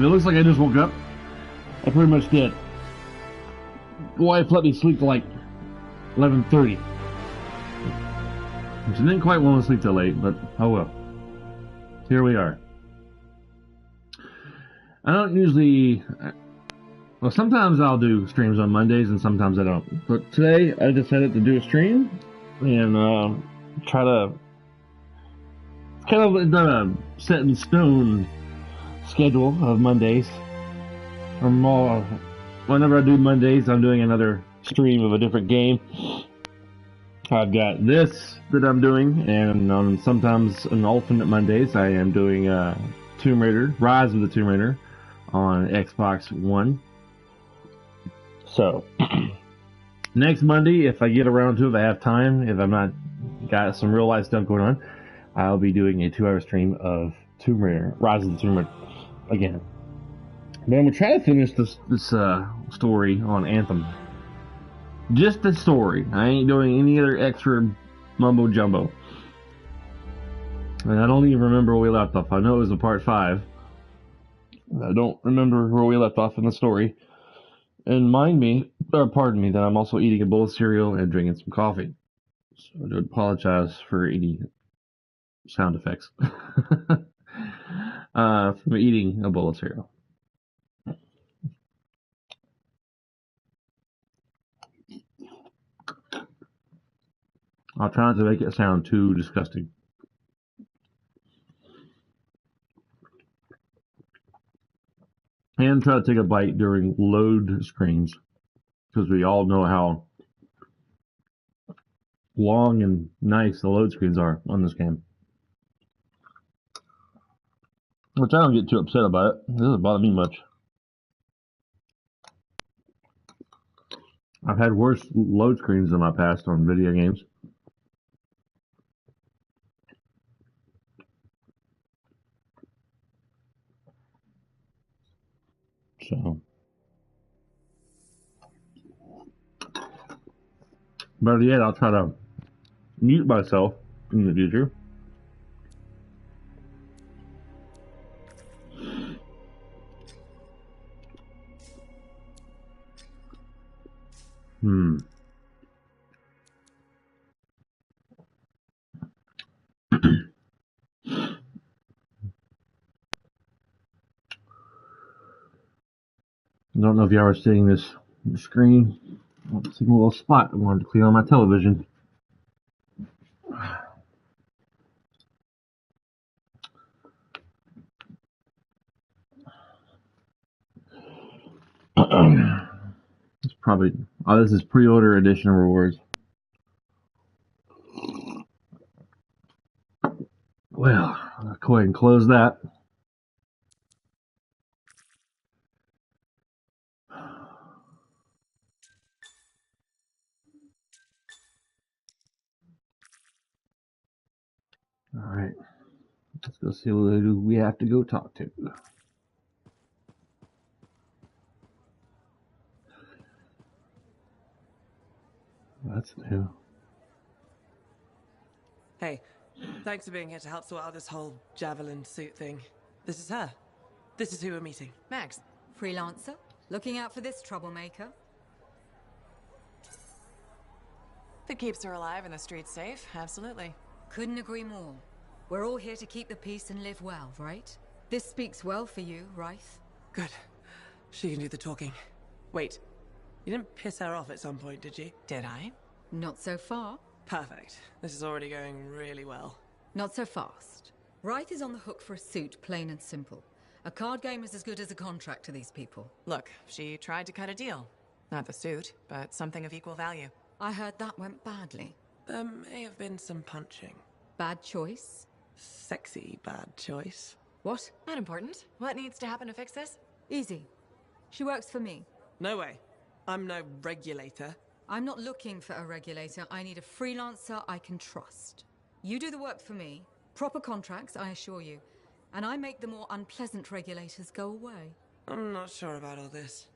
looks like I just woke up. I pretty much did. Wife let me sleep till like 11:30. She didn't quite want to sleep till late, but oh well. Here we are. I don't usually... Well, sometimes I'll do streams on Mondays and sometimes I don't. But today I decided to do a stream and try to... kind of a set in stone schedule of Mondays. Whenever I do Mondays, I'm doing another stream of a different game. I've got this that I'm doing, and sometimes on alternate Mondays, I am doing Tomb Raider, Rise of the Tomb Raider on Xbox One. So, next Monday, if I get around to it, if I have time, if I'm not got some real life stuff going on, I'll be doing a 2-hour stream of Tomb Raider, Rise of the Tomb Raider again. But I'm going to try to finish this story on Anthem. Just the story. I ain't doing any other extra mumbo jumbo. And I don't even remember where we left off. I know it was in part 5. I don't remember where we left off in the story. And pardon me, that I'm also eating a bowl of cereal and drinking some coffee. So I do apologize for any sound effects from eating a bowl of cereal. I'll try not to make it sound too disgusting. And try to take a bite during load screens, because we all know how long and nice the load screens are on this game. Which I don't get too upset about it. It doesn't bother me much. I've had worse load screens in my past on video games. So, better yet, I'll try to mute myself in the future. I don't know if y'all are seeing this on the screen. I'm seeing a little spot I wanted to clear on my television. It's probably... Oh, this is pre-order edition rewards. Well, I'll go ahead and close that. Alright. Let's go see who we have to go talk to. That's new. Hey, thanks for being here to help sort out this whole javelin suit thing. This is her. This is who we're meeting. Max. Freelancer? Looking out for this troublemaker? If it keeps her alive and the streets safe, absolutely. Couldn't agree more. We're all here to keep the peace and live well, right? This speaks well for you, Rife. Good. She can do the talking. Wait, you didn't piss her off at some point, did you? Did I? Not so far. Perfect. This is already going really well. Not so fast. Rife is on the hook for a suit, plain and simple. A card game is as good as a contract to these people. Look, she tried to cut a deal. Not the suit, but something of equal value. I heard that went badly. There may have been some punching. Bad choice? Sexy bad choice. What? Not important. What needs to happen to fix this? Easy. She works for me. No way. I'm no regulator. I'm not looking for a regulator. I need a freelancer I can trust. You do the work for me. Proper contracts, I assure you. And I make the more unpleasant regulators go away. I'm not sure about all this.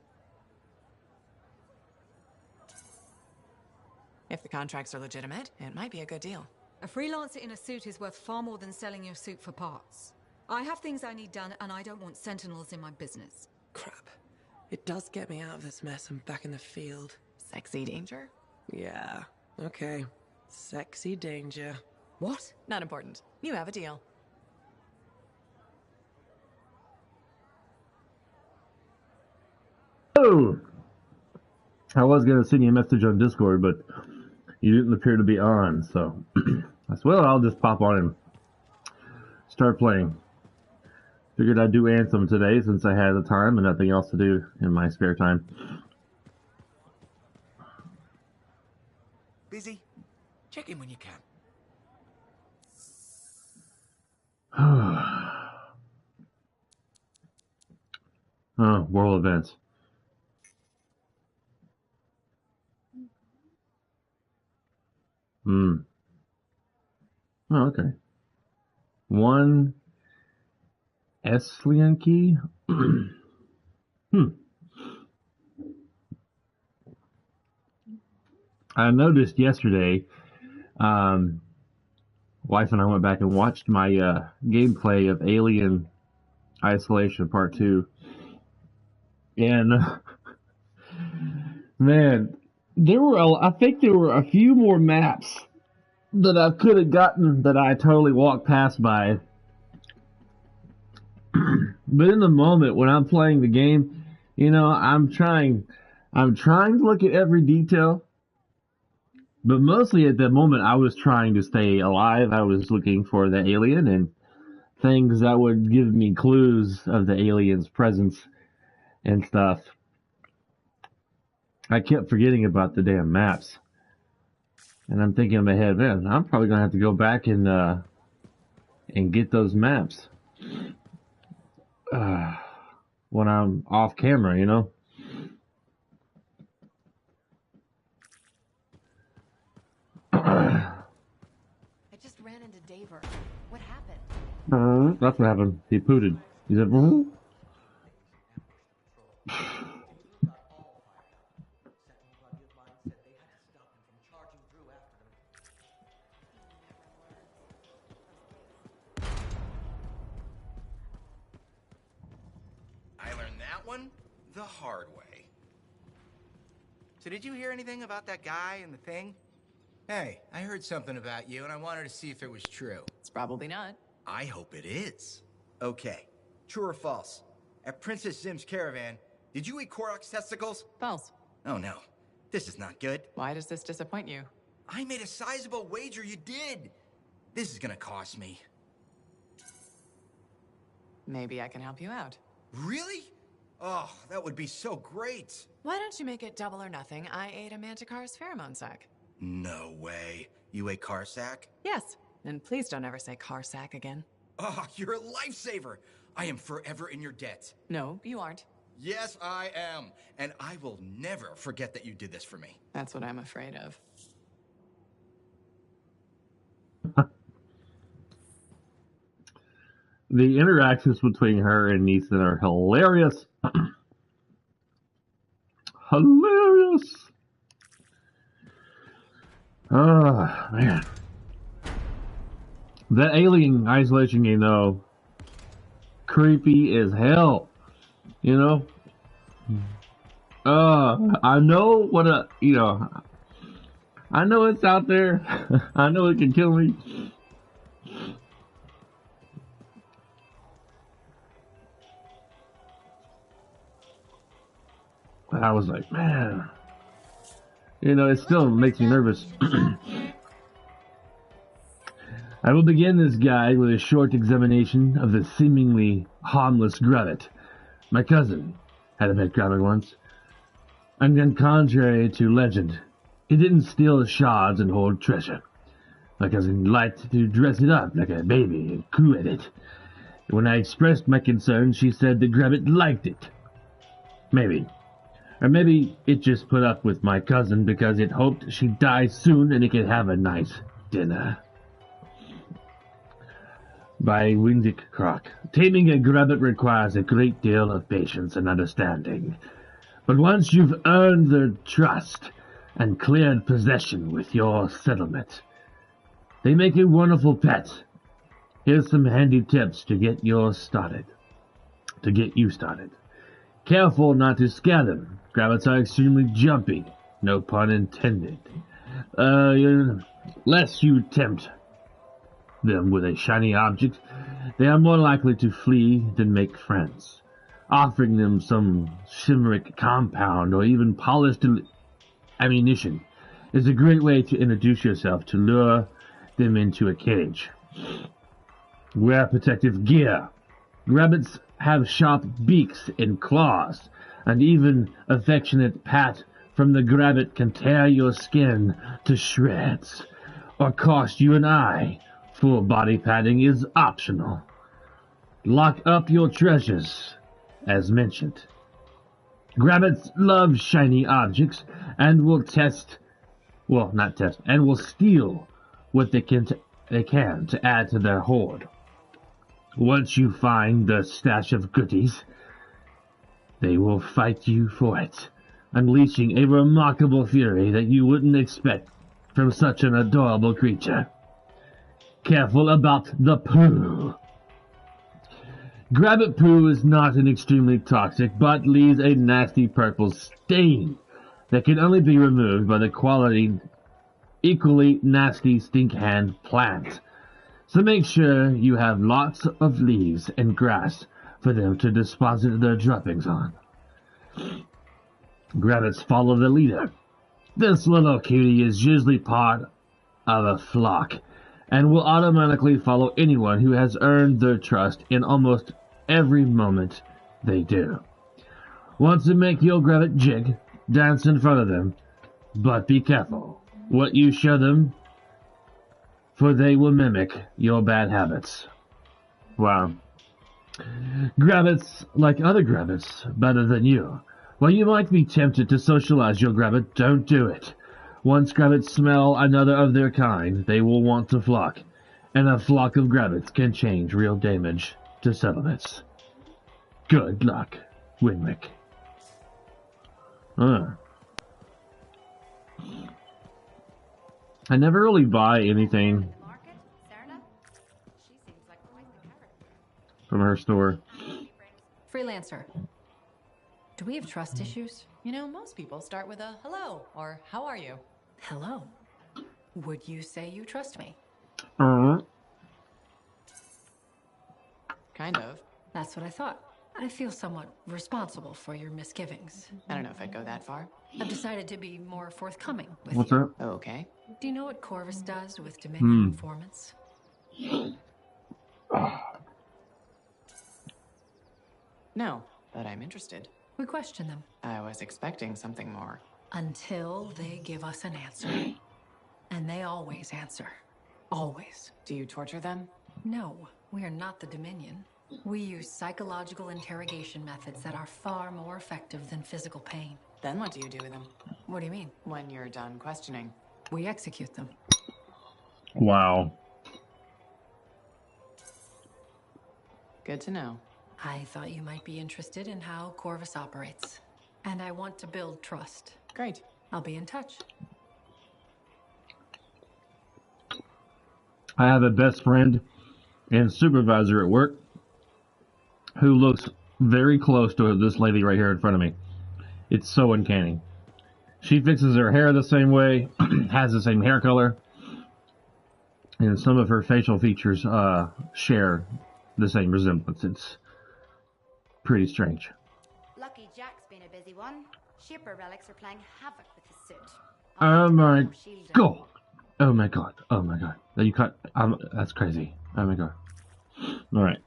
If the contracts are legitimate, it might be a good deal. A freelancer in a suit is worth far more than selling your suit for parts. I have things I need done, and I don't want sentinels in my business. Crap. It does get me out of this mess and back in the field. Sexy danger? Yeah. Okay. Sexy danger. What? Not important. You have a deal. Oh! I was going to send you a message on Discord, but you didn't appear to be on, so I said, well, I'll just pop on and start playing. Figured I'd do Anthem today since I had the time and nothing else to do in my spare time. Busy? Check in when you can. Oh, world events. Oh, okay. One Eslian key? I noticed yesterday, wife and I went back and watched my gameplay of Alien Isolation Part 2. And, man, I think there were a few more maps that I could have gotten that I totally walked past by. But in the moment when I'm playing the game, you know, I'm trying to look at every detail. But mostly at that moment, I was trying to stay alive. I was looking for the alien and things that would give me clues of the alien's presence and stuff. I kept forgetting about the damn maps. And I'm thinking in my head, man, I'm probably going to have to go back and get those maps. When I'm off camera, you know? I just ran into Daver. What happened? That's what happened. He pooted. He said, I learned that one the hard way. So did you hear anything about that guy and the thing? Hey, I heard something about you and I wanted to see if it was true. It's probably not. I hope it is. Okay, true or false? At Princess Zim's caravan, did you eat Korok's testicles? False. Oh no, this is not good. Why does this disappoint you? I made a sizable wager you did. This is gonna cost me. Maybe I can help you out. Really? Oh, that would be so great. Why don't you make it double or nothing? I ate a Manticore's pheromone sac. No way. You ate Carsack? Yes, and please don't ever say car sack again. Oh, you're a lifesaver. I am forever in your debt. No, you aren't. Yes, I am. And I will never forget that you did this for me. That's what I'm afraid of. the interactions between her and Neeson are hilarious. Hilarious. Oh, man. That Alien Isolation game, though, creepy as hell. You know? I know what I know it's out there. I know it can kill me. But I was like, man. You know, it still makes me nervous. I will begin this guide with a short examination of the seemingly harmless Grabbit. My cousin had a pet Grabbit once. And then, contrary to legend, he didn't steal the shards and hoard treasure. My cousin liked to dress it up like a baby and coo at it. When I expressed my concern, she said the Grabbit liked it. Maybe. Or maybe it just put up with my cousin because it hoped she'd die soon and it could have a nice dinner. By Windic Croc. Taming a Grabbit requires a great deal of patience and understanding. But once you've earned their trust and cleared possession with your settlement, they make a wonderful pet. Here's some handy tips to get you started. Careful not to scare them. Rabbits are extremely jumpy. No pun intended. Lest you tempt them with a shiny object, they are more likely to flee than make friends. Offering them some shimmeric compound or even polished ammunition is a great way to introduce yourself to lure them into a cage. Wear protective gear. Rabbits have sharp beaks and claws, and even affectionate pat from the grabbit can tear your skin to shreds, or cost you an eye. Full body padding is optional. Lock up your treasures, as mentioned. Rabbits love shiny objects and will steal what they can to add to their hoard. Once you find the stash of goodies, they will fight you for it, unleashing a remarkable fury that you wouldn't expect from such an adorable creature. Careful about the poo. Grabbit poo is not an extremely toxic, but leaves a nasty purple stain that can only be removed by the equally nasty stink hand plant. So make sure you have lots of leaves and grass for them to deposit their droppings on. Grabbits follow the leader. This little cutie is usually part of a flock and will automatically follow anyone who has earned their trust in almost every moment they do. Want to make your grabbit jig, dance in front of them, but be careful what you show them, for they will mimic your bad habits. Wow. Grabbits, like other grabbits, better than you. While you might be tempted to socialize your grabbit, don't do it. Once grabbits smell another of their kind, they will want to flock, and a flock of grabbits can change real damage to settlements. Good luck, Winwick. I never really buy anything from her store. Freelancer. Do we have trust issues? You know, most people start with a hello or how are you? Hello. Would you say you trust me? Kind of. That's what I thought. I feel somewhat responsible for your misgivings. I don't know if I'd go that far. I've decided to be more forthcoming with What's you. that? Okay. Do you know what Corvus does with Dominion informants? No, but I'm interested. We question them I was expecting something more. until they give us an answer. And they always answer. Always. Do you torture them? No, we are not the Dominion. We use psychological interrogation methods that are far more effective than physical pain. Then what do you do with them? What do you mean? When you're done questioning. We execute them. Wow. Good to know. I thought you might be interested in how Corvus operates. And I want to build trust. Great. I'll be in touch. I have a best friend and supervisor at work who looks very close to this lady right here in front of me. It's so uncanny. She fixes her hair the same way, has the same hair color, and some of her facial features share the same resemblance. It's pretty strange. Lucky Jack's been a busy one. Shipper relics are playing havoc with his suit. Oh my god! Oh my god! Oh my god! You cut. That's crazy. Oh my god! All right.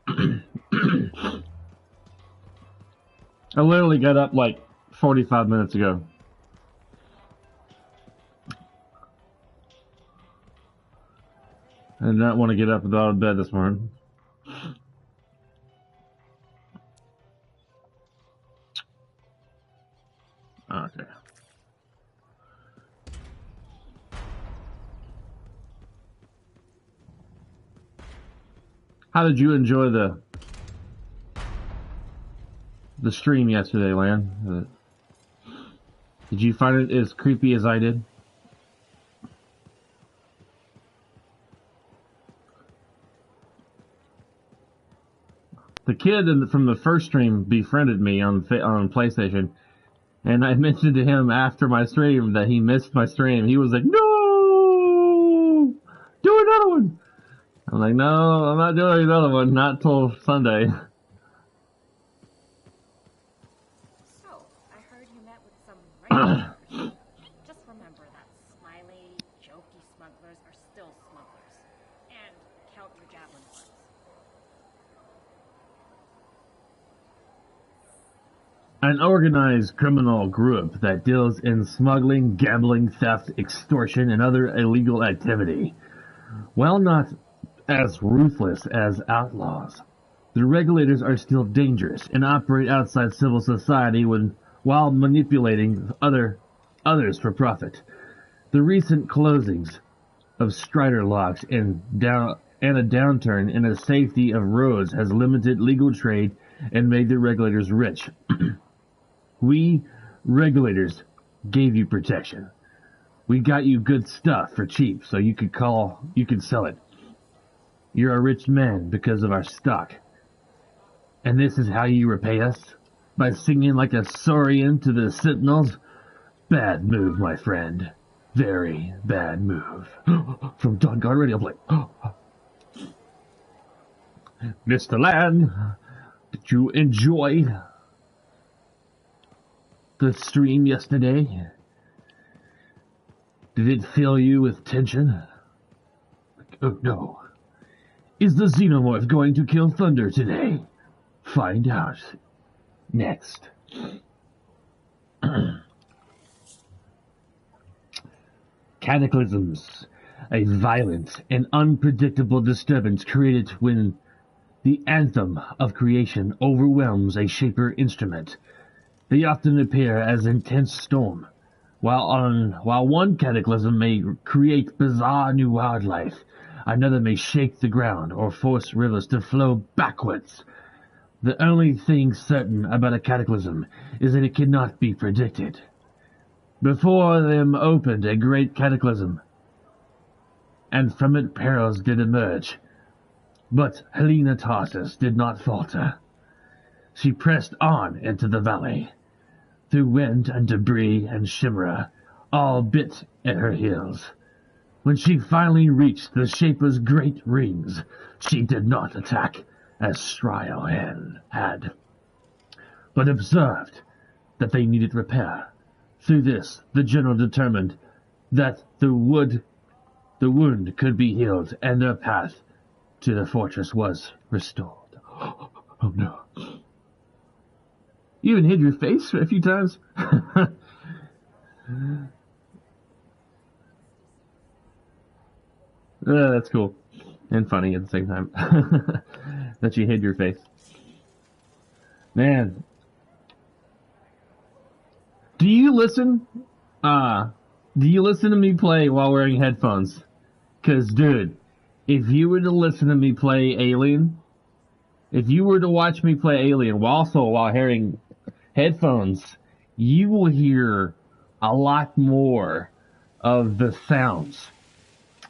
I literally got up like 45 minutes ago. I did not want to get up and out of bed this morning. Okay. How did you enjoy the stream yesterday, Lan? Did you find it as creepy as I did? kid from the first stream befriended me on PlayStation, and I mentioned to him after my stream that he missed my stream. He was like, "No, do another one." I'm like, "No, I'm not doing another one. Not till Sunday." So, I heard you met with some regulars. Just remember that smiley, jokey smugglers are still smugglers. And count your javelin ones. An organized criminal group that deals in smuggling, gambling, theft, extortion, and other illegal activity. While not as ruthless as outlaws, the regulators are still dangerous and operate outside civil society while manipulating others for profit. The recent closings of Strider locks and a downturn in the safety of roads has limited legal trade and made the regulators rich. We regulators gave you protection. We got you good stuff for cheap so you could sell it. You're a rich man because of our stock. And this is how you repay us? By singing like a saurian to the sentinels? Bad move, my friend. Very bad move. From Dawn Guard Radio Play. Mr. Land, did you enjoy the stream yesterday? Did it fill you with tension? Oh no. Is the Xenomorph going to kill Thunder today? Find out next. Cataclysms, a violent and unpredictable disturbance created when the anthem of creation overwhelms a shaper instrument. They often appear as intense storm. While one cataclysm may create bizarre new wildlife, another may shake the ground or force rivers to flow backwards. The only thing certain about a cataclysm is that it cannot be predicted. Before them opened a great cataclysm, and from it perils did emerge. But Helena Tarsus did not falter. She pressed on into the valley, through wind and debris and chimera, all bit at her heels. When she finally reached the Shaper's great rings, she did not attack as Stryle had, but observed that they needed repair. Through this, the general determined that the wound could be healed, and their path to the fortress was restored. Oh no. You even hid your face a few times? That's cool. And funny at the same time. That you hid your face. Man. Do you listen to me play while wearing headphones? 'Cause, dude, if you were to listen to me play Alien, if you were to watch me play Alien while wearing headphones, you will hear a lot more of the sounds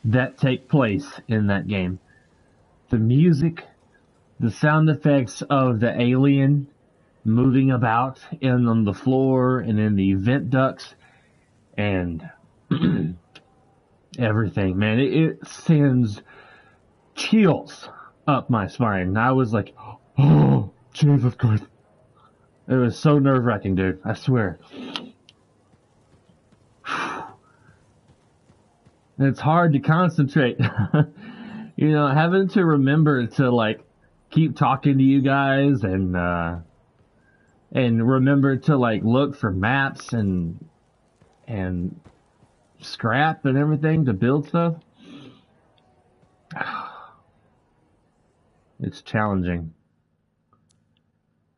that take place in that game. The music, the sound effects of the alien moving about on the floor and in the vent ducts and everything, man, it sends chills up my spine. I was like, oh, Jesus Christ. It was so nerve-wracking, dude. I swear. It's hard to concentrate. You know, having to remember to, like, keep talking to you guys and remember to, like, look for maps and scrap and everything to build stuff. It's challenging.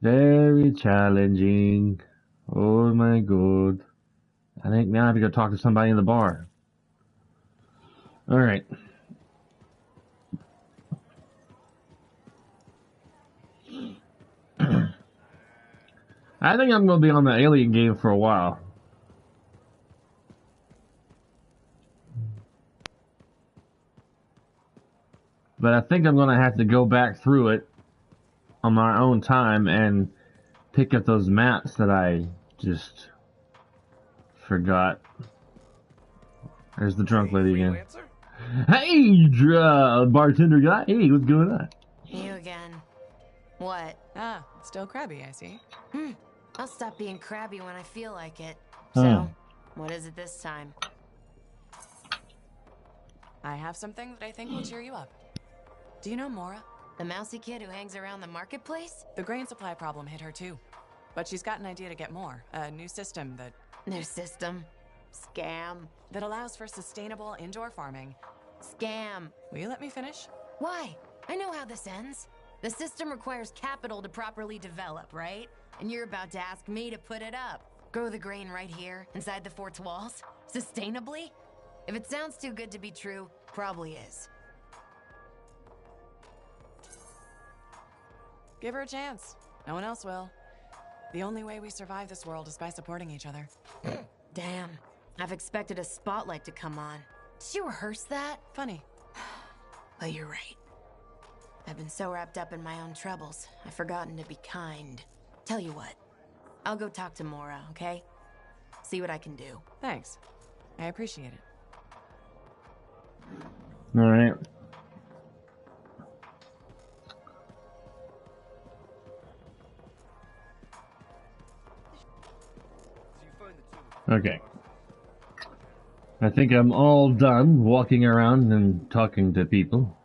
Very challenging. Oh my god. I think now I have to go talk to somebody in the bar. Alright. I think I'm going to be on the Alien game for a while. But I think I'm going to have to go back through it on my own time and pick up those maps that I just forgot. There's the drunk lady again. Hey, bartender guy. Hey, what's going on? You again. What? Ah, still crabby, I see. I'll stop being crabby when I feel like it. Huh. So, what is it this time? I have something that I think will cheer you up. Do you know Mora? The mousy kid who hangs around the marketplace? The grain supply problem hit her too. But she's got an idea to get more. A new system that... New system. Scam. that allows for sustainable indoor farming. Scam. Will you let me finish? Why? I know how this ends. The system requires capital to properly develop, right? And you're about to ask me to put it up. Grow the grain right here, inside the fort's walls? Sustainably? If it sounds too good to be true, probably is. Give her a chance. No one else will. The only way we survive this world is by supporting each other. Damn. I've expected a spotlight to come on. Did you rehearse that? Funny. But you're right. I've been so wrapped up in my own troubles, I've forgotten to be kind. Tell you what, I'll go talk to Mora, okay? See what I can do. Thanks. I appreciate it. All right. Okay. I think I'm all done walking around and talking to people.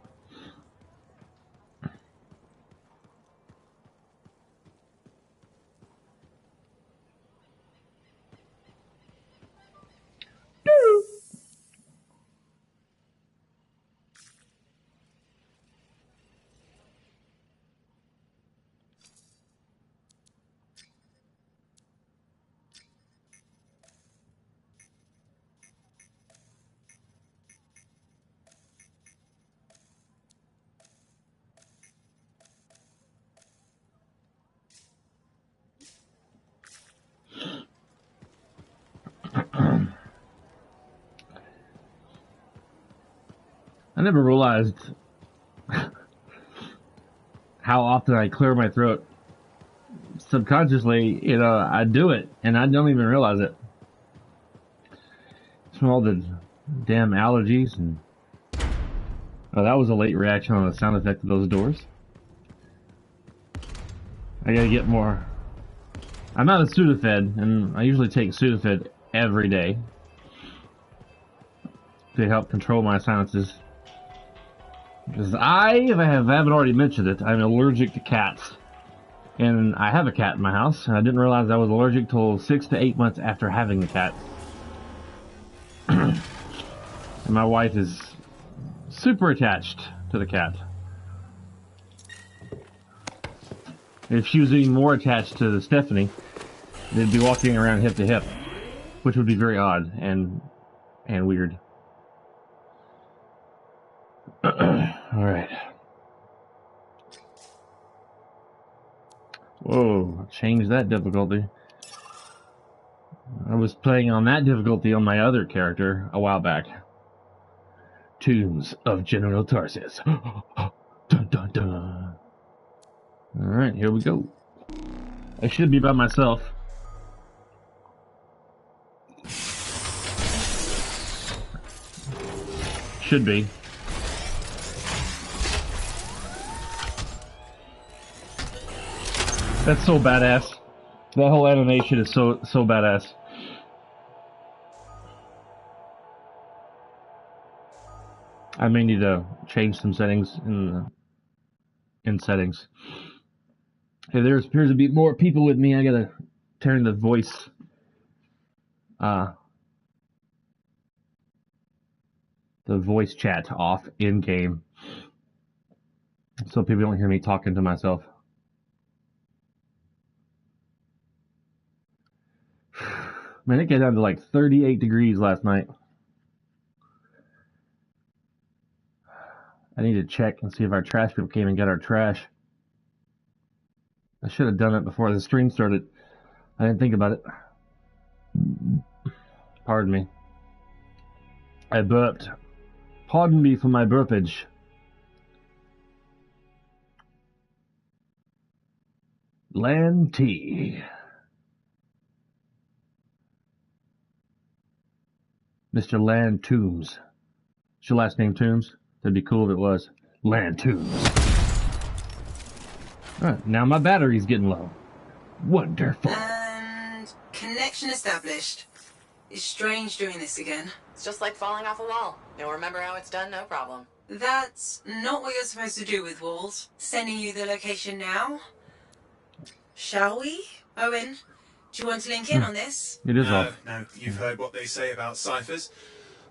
I never realized how often I clear my throat. Subconsciously, I do it, and I don't even realize it. It's from all the damn allergies, and... Oh, that was a late reaction on the sound effect of those doors. I gotta get more... I'm out of Sudafed, and I usually take Sudafed every day to help control my sinuses. Because if I haven't already mentioned it, I'm allergic to cats. And I have a cat in my house, and I didn't realize I was allergic till 6 to 8 months after having the cat. And my wife is super attached to the cat. If she was even more attached to Stephanie, they'd be walking around hip to hip, which would be very odd and weird. Alright. Whoa, change that difficulty. I was playing on that difficulty on my other character a while back. Tombs of General Tarsus. Dun dun dun. Alright, here we go. I should be by myself. Should be. That's so badass. That whole animation is so badass. I may need to change some settings in settings. Hey, there appears to be more people with me. I gotta turn the voice chat off in game, so people don't hear me talking to myself. Man, it got down to like 38 degrees last night. I need to check and see if our trash people came and got our trash. I should have done it before the stream started. I didn't think about it. Pardon me. I burped. Pardon me for my burpage. Lan T. Mr. Lan Toombs. Is your last name Toombs? That'd be cool if it was. Lan Toombs. Alright, now my battery's getting low. Wonderful. And connection established. It's strange doing this again. It's just like falling off a wall. You'll remember how it's done, no problem. That's not what you're supposed to do with walls. Sending you the location now. Shall we? Owen, do you want to link in on this? It is off. No, you've heard what they say about ciphers.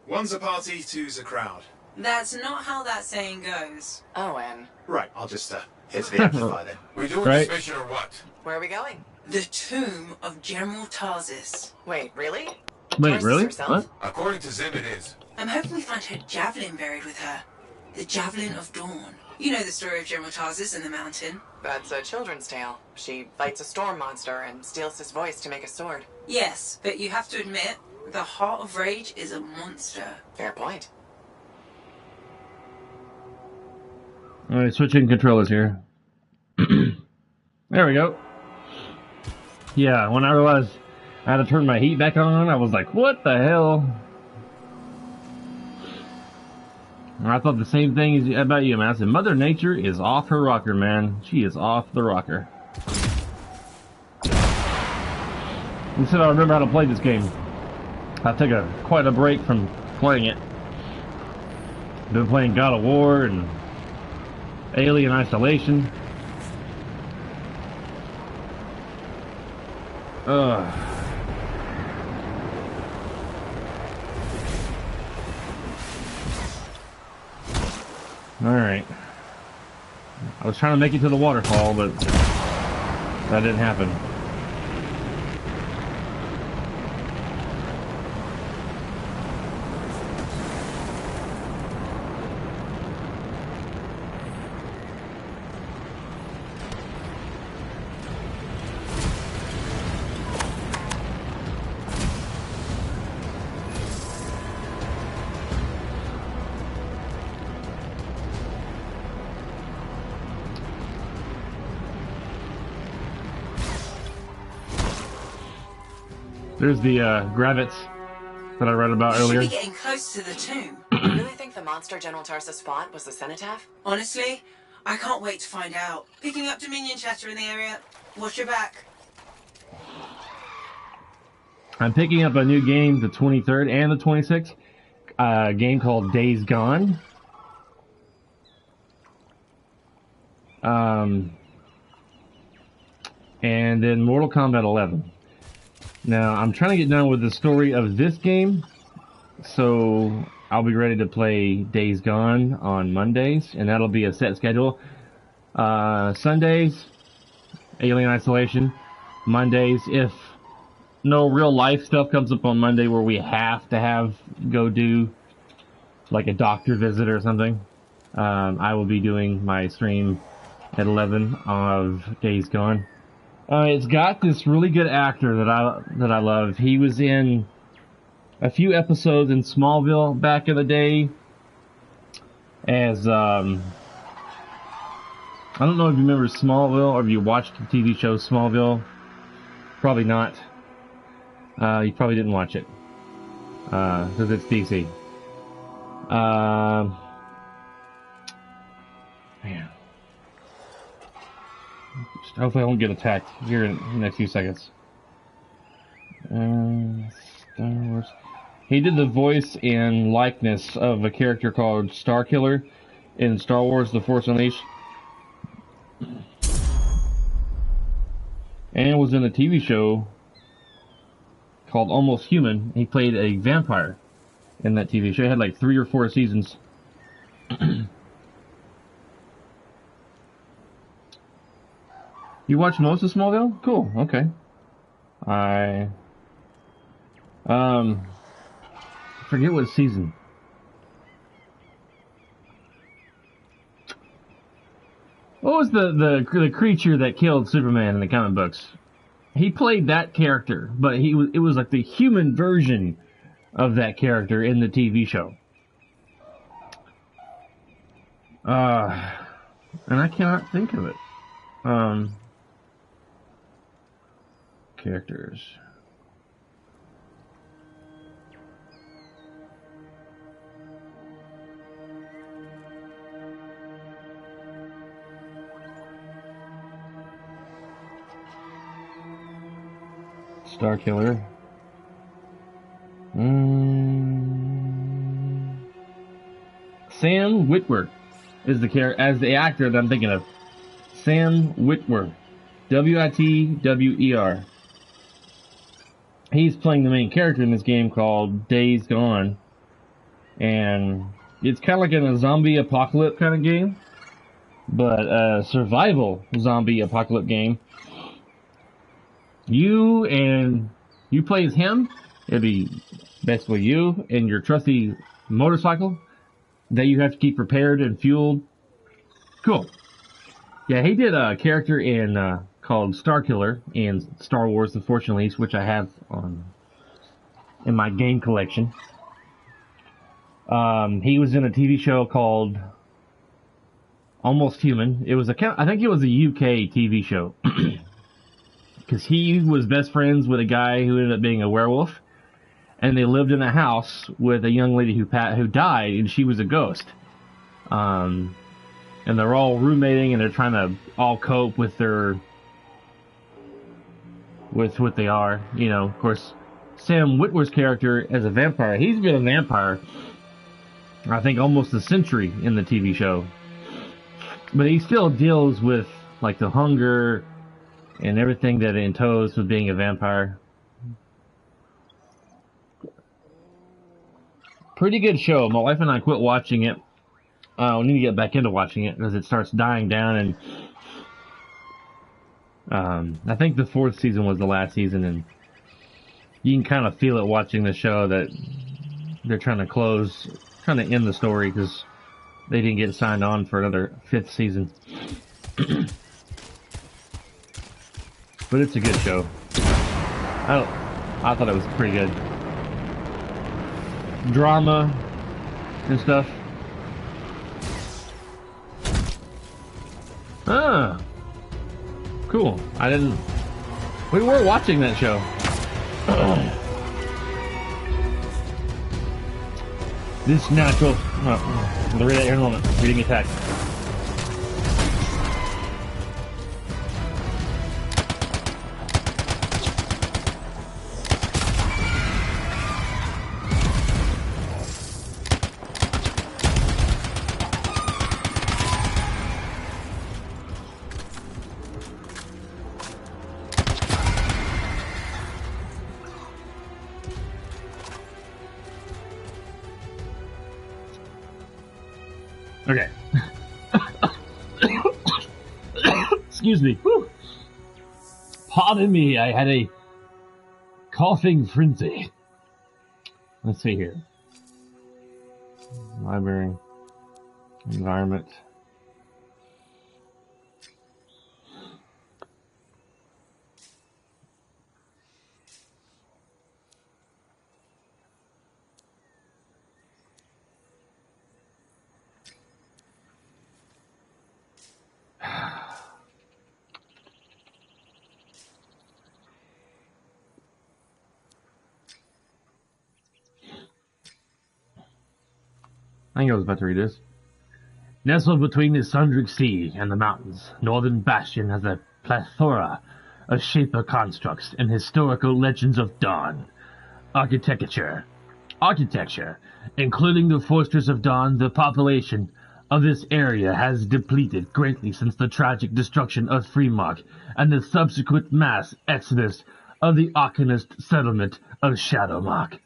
One's a party, two's a crowd. That's not how that saying goes. Owen. Right, I'll just hit the amplify then. We doing Right. this mission or what? Where are we going? The tomb of General Tarsis. Wait, really? Wait, Tarsus really? herself? What? According to Zim, it is. I'm hoping we find her javelin buried with her. The Javelin of Dawn. You know the story of General Tarsis and the mountain. That's a children's tale. She fights a storm monster and steals his voice to make a sword. Yes, but you have to admit, the Heart of Rage is a monster. Fair point. Alright, switching controllers here. There we go. Yeah, when I realized I had to turn my heat back on, I was like, what the hell? And I thought the same thing about you, man. I said, Mother Nature is off her rocker, man. She is off the rocker. Instead, I remember how to play this game. I took quite a break from playing it. Been playing God of War and Alien Isolation. Alright. I was trying to make it to the waterfall, but that didn't happen. There's the gravits that I read about We should earlier. be getting close to the tomb. You really think the monster General Tarsus fought was the cenotaph? Honestly, I can't wait to find out. Picking up Dominion chatter in the area. Watch your back. I'm picking up a new game, the 23rd and the 26th. A game called Days Gone. And then Mortal Kombat 11. Now, I'm trying to get done with the story of this game, so I'll be ready to play Days Gone on Mondays, and that'll be a set schedule. Sundays, Alien Isolation. Mondays, if no real life stuff comes up on Monday where we have to go do like a doctor visit or something, I will be doing my stream at 11 of Days Gone. It's got this really good actor that I love. He was in a few episodes in Smallville back in the day as I don't know if you remember Smallville or if you watched the TV show Smallville. Probably not. You probably didn't watch it because it's DC. Man. Hopefully I won't get attacked here in the next few seconds. Star Wars. He did the voice and likeness of a character called Starkiller in Star Wars The Force Unleashed. And was in a TV show called Almost Human. He played a vampire in that TV show. It had like 3 or 4 seasons. You watched most of Smallville? Cool, okay. I forget what season. What was the creature that killed Superman in the comic books? He played that character, but it was like the human version of that character in the TV show. And I cannot think of it. characters. Star Killer. Sam Witwer is the actor that I'm thinking of. Sam Witwer. Witwer. He's playing the main character in this game called Days Gone. And it's kind of like in a zombie apocalypse kind of game. But a survival zombie apocalypse game. You play as him. It'll be basically you and your trusty motorcycle that you have to keep repaired and fueled. Cool. Yeah, he did a character in called Star Killer in Star Wars: The Force Unleashed, which I have in my game collection. He was in a TV show called Almost Human. I think it was a UK TV show. Because he was best friends with a guy who ended up being a werewolf, and they lived in a house with a young lady who died, and she was a ghost. And they're all roommating, and they're trying to all cope with what they are. You know, of course, Sam Witwer's character as a vampire, he's been a vampire, I think, almost a century in the TV show. But he still deals with, like, the hunger and everything that it entails with being a vampire. Pretty good show. My wife and I quit watching it. We need to get back into watching it because it starts dying down, and I think the 4th season was the last season, and you can kind of feel it watching the show that they're trying to end the story because they didn't get signed on for another 5th season. But it's a good show. I thought it was pretty good. Drama and stuff. Ah, cool. We were watching that show. This natural. I'll read that here in a moment. Reading attack. Okay. Excuse me. Whew. Pardon me, I had a coughing frenzy. Let's see here. Library. Environment. I think I was about to read this. Nestled between the Sundrick Sea and the mountains, Northern Bastion has a plethora of shaper constructs and historical legends of dawn. Architecture, including the Fortress of Dawn, the population of this area has depleted greatly since the tragic destruction of Freemark and the subsequent mass exodus of the Arcanist settlement of Shadowmark.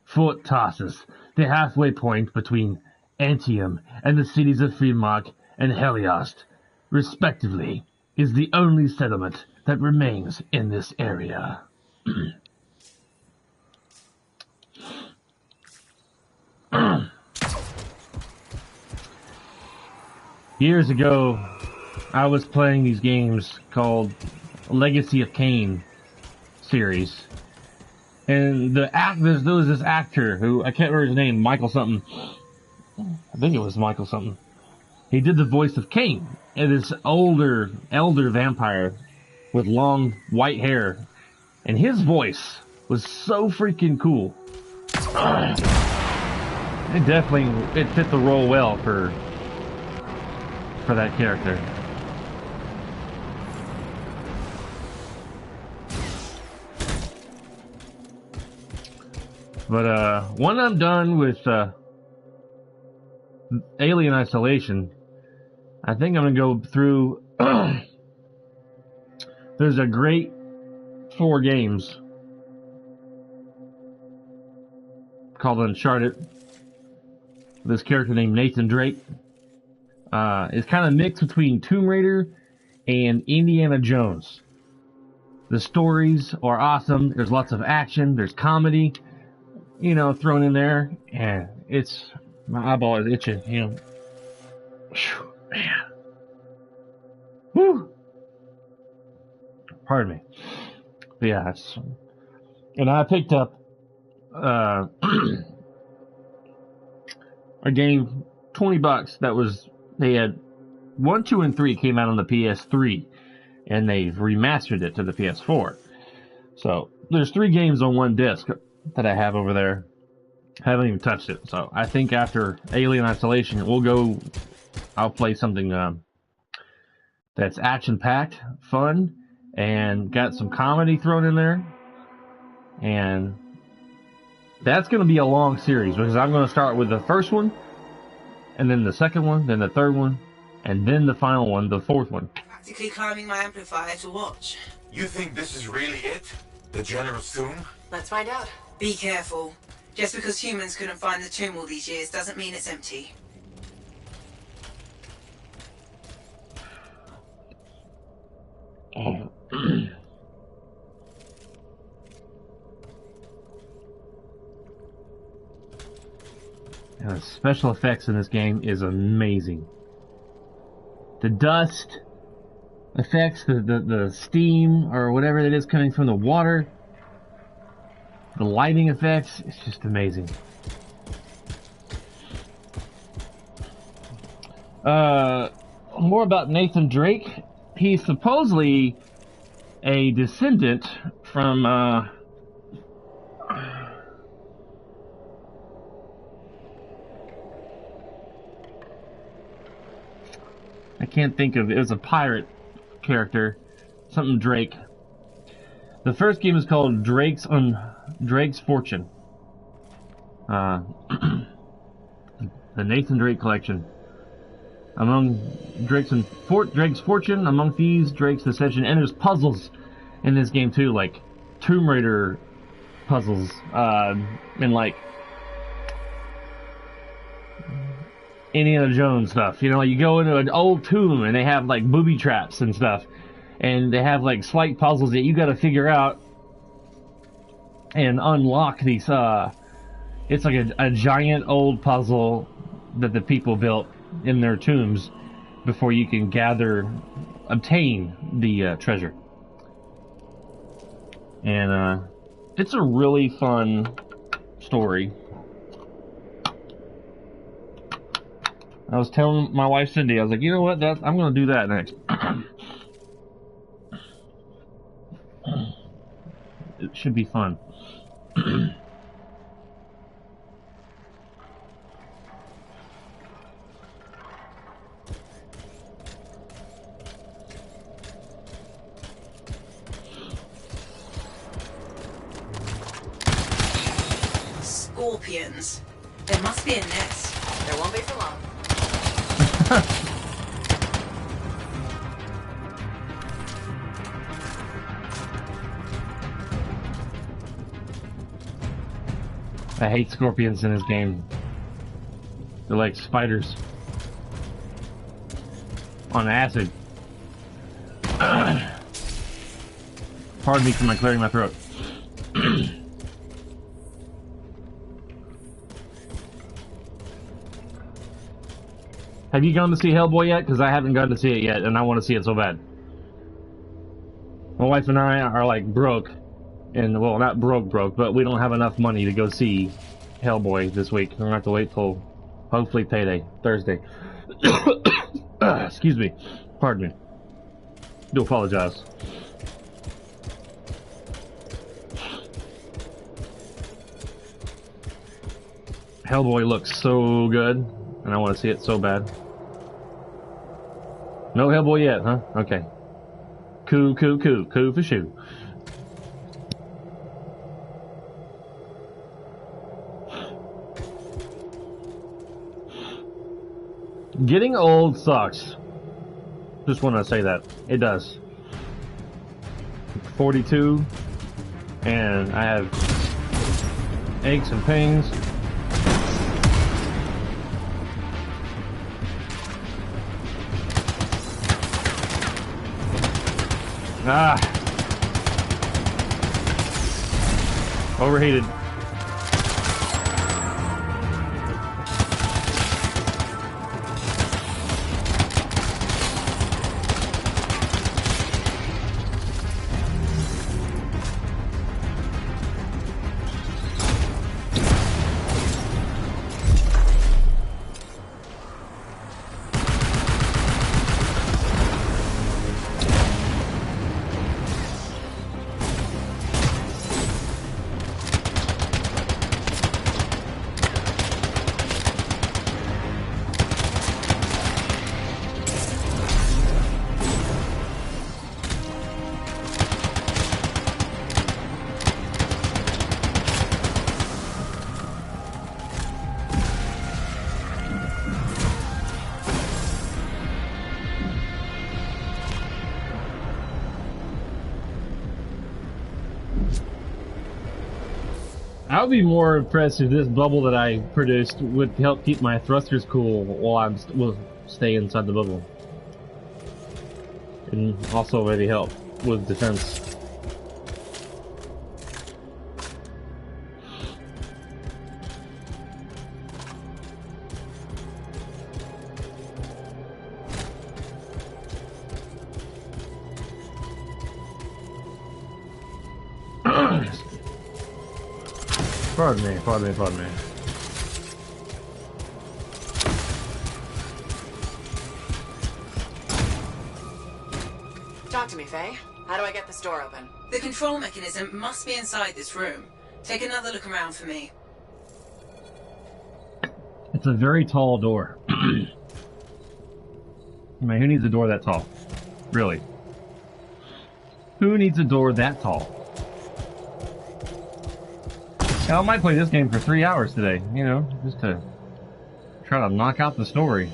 Fort Tarsus, the halfway point between Anthem and the cities of Freemark and Heliost, respectively, is the only settlement that remains in this area. Years ago, I was playing these games called Legacy of Kain series. And there was this actor who, I can't remember his name, Michael something. I think it was Michael something. He did the voice of Kain, and this elder vampire with long white hair and his voice was so freaking cool. It fit the role well for that character. But when I'm done with Alien Isolation, I think I'm gonna go through. There's a great 4 games called Uncharted. This character named Nathan Drake is kind of mixed between Tomb Raider and Indiana Jones. The stories are awesome. There's lots of action. There's comedy, you know, thrown in there, and it's my eyeball is itching. You know, whew, man, whew. Pardon me. But yeah, and I picked up a game, $20. That was, they had 1, 2, and 3 came out on the PS3, and they've remastered it to the PS4. So there's 3 games on one disc that I have over there. Haven't even touched it. So I think after Alien Isolation, I'll play something that's action-packed, fun, and got some comedy thrown in there. And that's going to be a long series, because I'm going to start with the first one, and then the second one, then the third one, and then the final one, the 4th one. Practically climbing my amplifier to watch. You think this is really it? The General's tomb? Let's find out. Be careful. Just because humans couldn't find the tomb all these years doesn't mean it's empty. The special effects in this game is amazing. The dust effects, the steam or whatever it is coming from the water, the lighting effects, it's just amazing. More about Nathan Drake. He's supposedly a descendant from I can't think of it. It was a pirate character, something Drake. The first game is called Drake's Fortune. The Nathan Drake collection. Among Drake's Fortune, among thieves, Drake's Ascension, and there's puzzles in this game too, like Tomb Raider puzzles, and like Indiana Jones stuff. You know, you go into an old tomb and they have like booby traps and stuff, and they have like slight puzzles that you got to figure out and unlock these. It's like a giant old puzzle that the people built in their tombs before you can obtain the treasure. And it's a really fun story. I was telling my wife Cindy, I was like, you know what, I'm going to do that next. It should be fun. Scorpions. There must be a nest. There won't be for long. I hate scorpions in this game. They're like spiders on acid. Pardon me for my clearing my throat. Have you gone to see Hellboy yet? Because I haven't gone to see it yet, and I want to see it so bad. My wife and I are like broke, and well, not broke, but we don't have enough money to go see Hellboy this week. We're gonna have to wait till hopefully payday, Thursday. Excuse me, pardon me. Do apologize. Hellboy looks so good, and I want to see it so bad. No Hellboy yet, huh? Okay. Coo for shoe. Getting old sucks. Just want to say that. It does. 42, and I have aches and pains. Overheated. I would be more impressed if this bubble that I produced would help keep my thrusters cool while will stay inside the bubble. And also maybe help with defense. Pardon me. Talk to me, Faye. How do I get this door open? The control mechanism must be inside this room. Take another look around for me. It's a very tall door. I mean, who needs a door that tall? Really? Who needs a door that tall? Hell, I might play this game for 3 hours today, you know, just to try to knock out the story.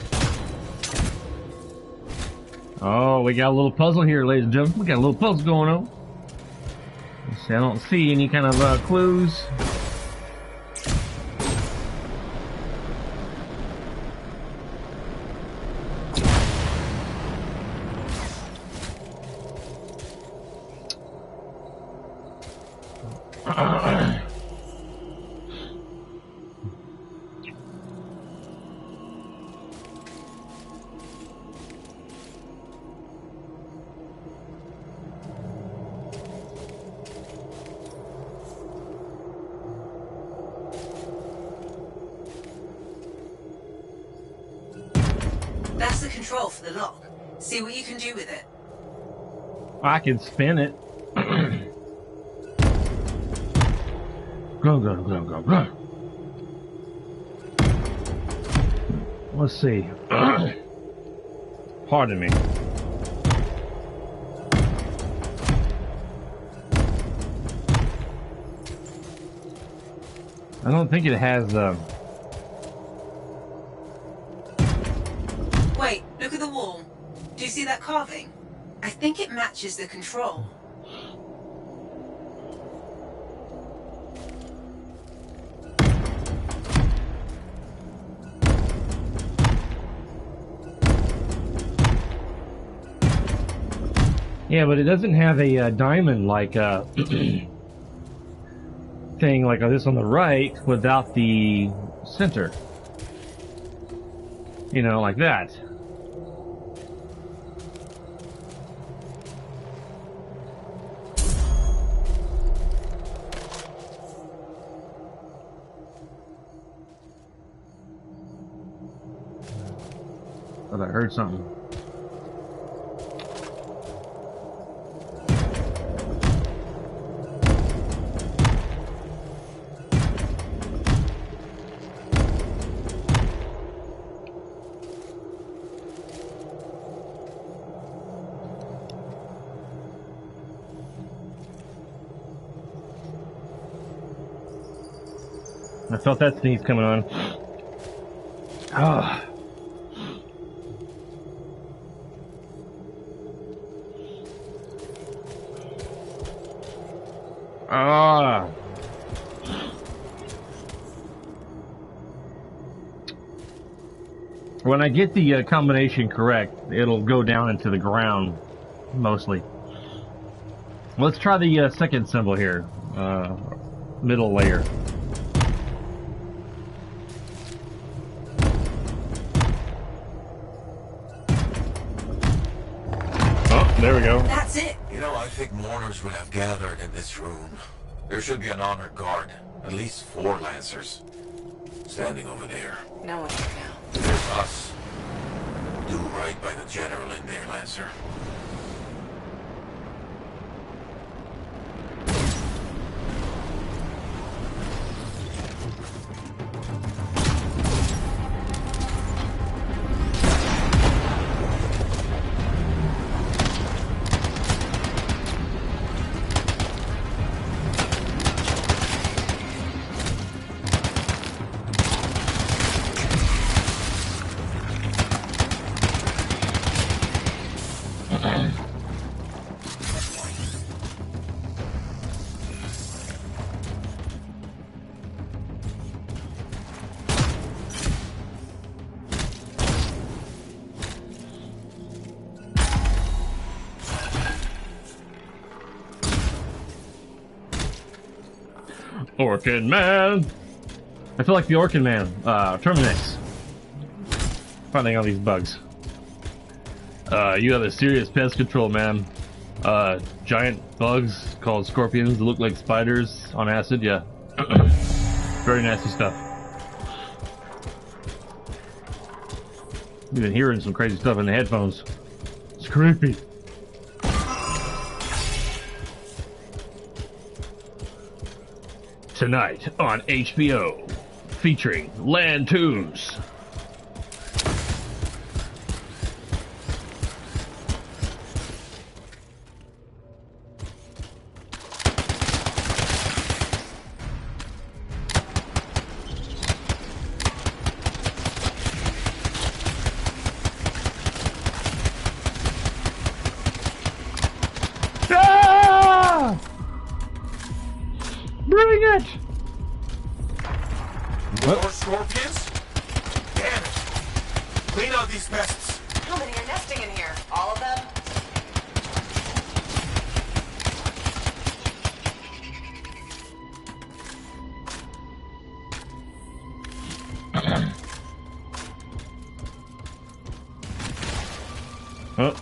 Oh, we got a little puzzle here, ladies and gentlemen. We got a little puzzle going on. Let's see, I don't see any kind of clues. That's the control for the lock. See what you can do with it. I can spin it. Go. Let's see. Pardon me. I don't think it has Wait, look at the wall. Do you see that carving? I think it matches the control. Yeah, but it doesn't have a diamond like thing like this on the right without the center. You know, like that. Thought I heard something. I felt that sneeze coming on. Ah. Ah. When I get the combination correct, it'll go down into the ground, mostly. Let's try the second symbol here. Middle layer. Oh, there we go. That's it. You know, I think mourners would have gathered in this room. There should be an honor guard. At least 4 Lancers. Standing over there. Now what now? There's us. Do right by the General in there, Lancer. Orchid Man! I feel like the Orchid Man. Terminix. Finding all these bugs. You have a serious pest control, man. Giant bugs called scorpions that look like spiders on acid, yeah. Very nasty stuff. You've been hearing some crazy stuff in the headphones. It's creepy. Tonight on HBO, featuring Land Tunes. Bring it! More scorpions? Damn it! Clean out these pests. How many are nesting in here? All of them? Oh.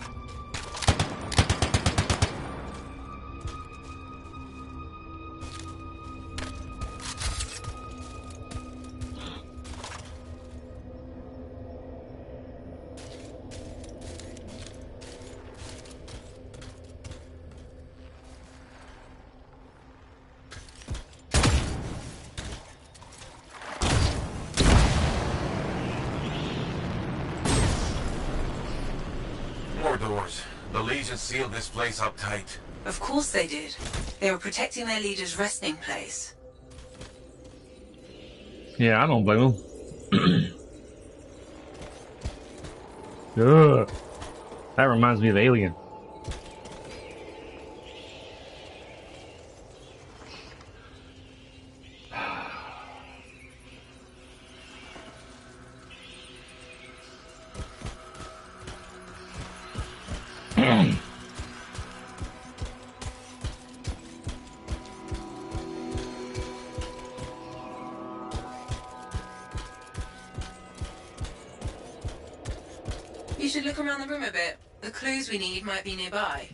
More doors. The Legion sealed this place up tight. Of course they did. They were protecting their leader's resting place. Yeah, I don't blame them. Ugh. That reminds me of Alien. You should look around the room a bit. The clues we need might be nearby.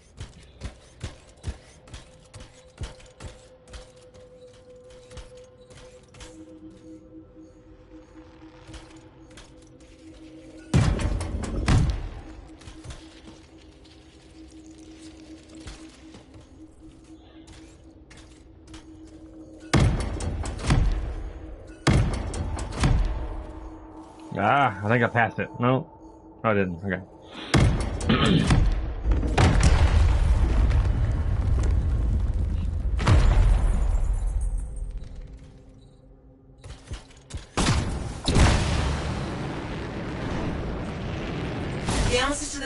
Ah, I think I passed it. No. Oh, I didn't. Okay.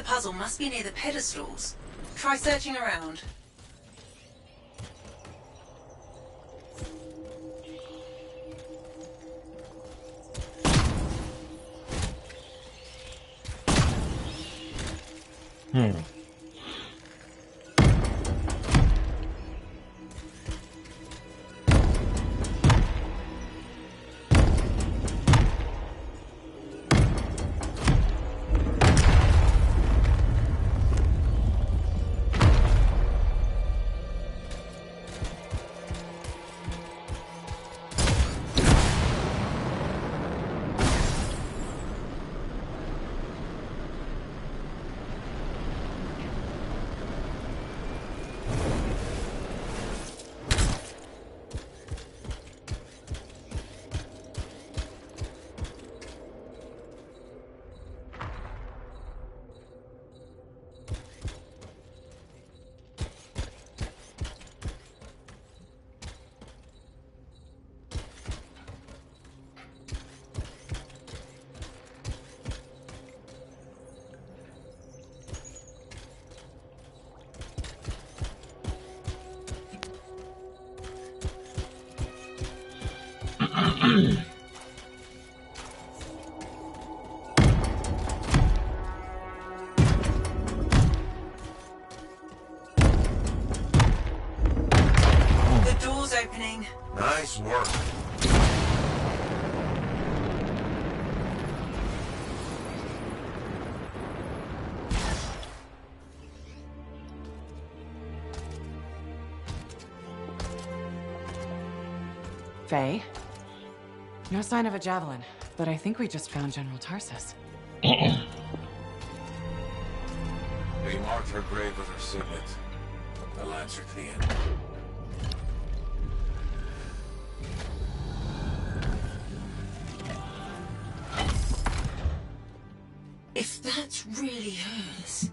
puzzle must be near the pedestals. Try searching around. The door's opening. Nice work. Faye? No sign of a javelin, but I think we just found General Tarsus. They marked her grave with her signet. The Lancer to the end. If that's really hers,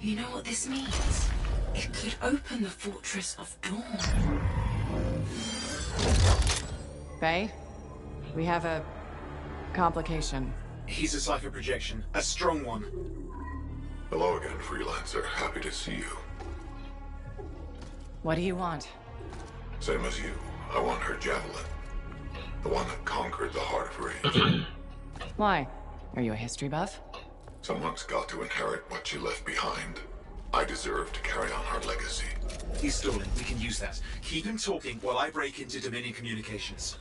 you know what this means? It could open the Fortress of Dawn. Faye? We have a complication. He's a cipher projection, a strong one. Hello again, Freelancer. Happy to see you. What do you want? Same as you. I want her javelin. The one that conquered the Heart of Rage. Why? Are you a history buff? Someone's got to inherit what she left behind. I deserve to carry on her legacy. He's stalling. We can use that. Keep him talking while I break into Dominion communications.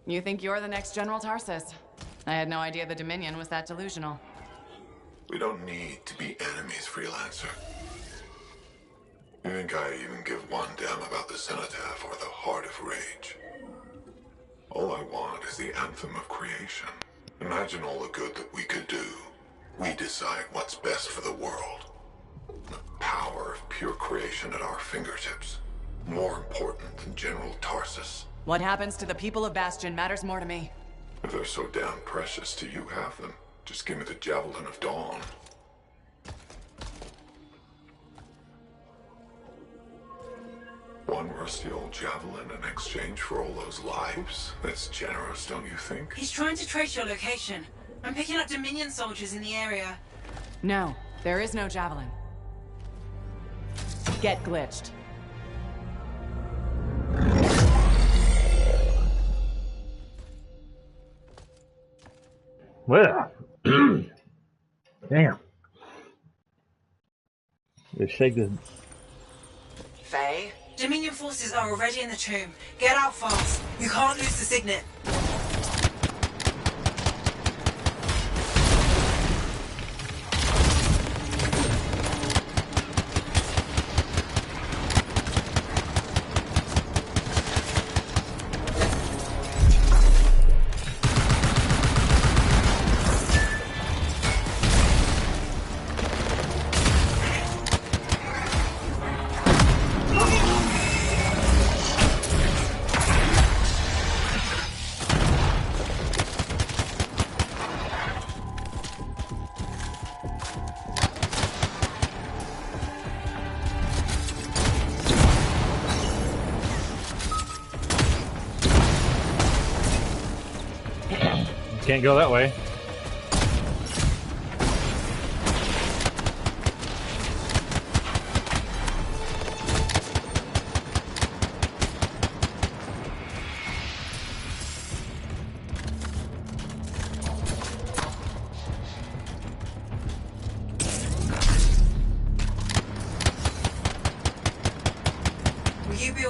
You think you're the next General Tarsus? I had no idea the Dominion was that delusional. We don't need to be enemies, Freelancer. You think I even give one damn about the Cenotaph or the Heart of Rage? All I want is the Anthem of creation. Imagine all the good that we could do. We decide what's best for the world. The power of pure creation at our fingertips. More important than General Tarsus. What happens to the people of Bastion matters more to me. If they're so damn precious to you, have them. Just give me the Javelin of Dawn. One rusty old javelin in exchange for all those lives? That's generous, don't you think? He's trying to trace your location. I'm picking up Dominion soldiers in the area. No, there is no javelin. Get glitched. Well, damn. Let's shake this. Faye? Dominion forces are already in the tomb. Get out fast. You can't lose the signet. Can't go that way.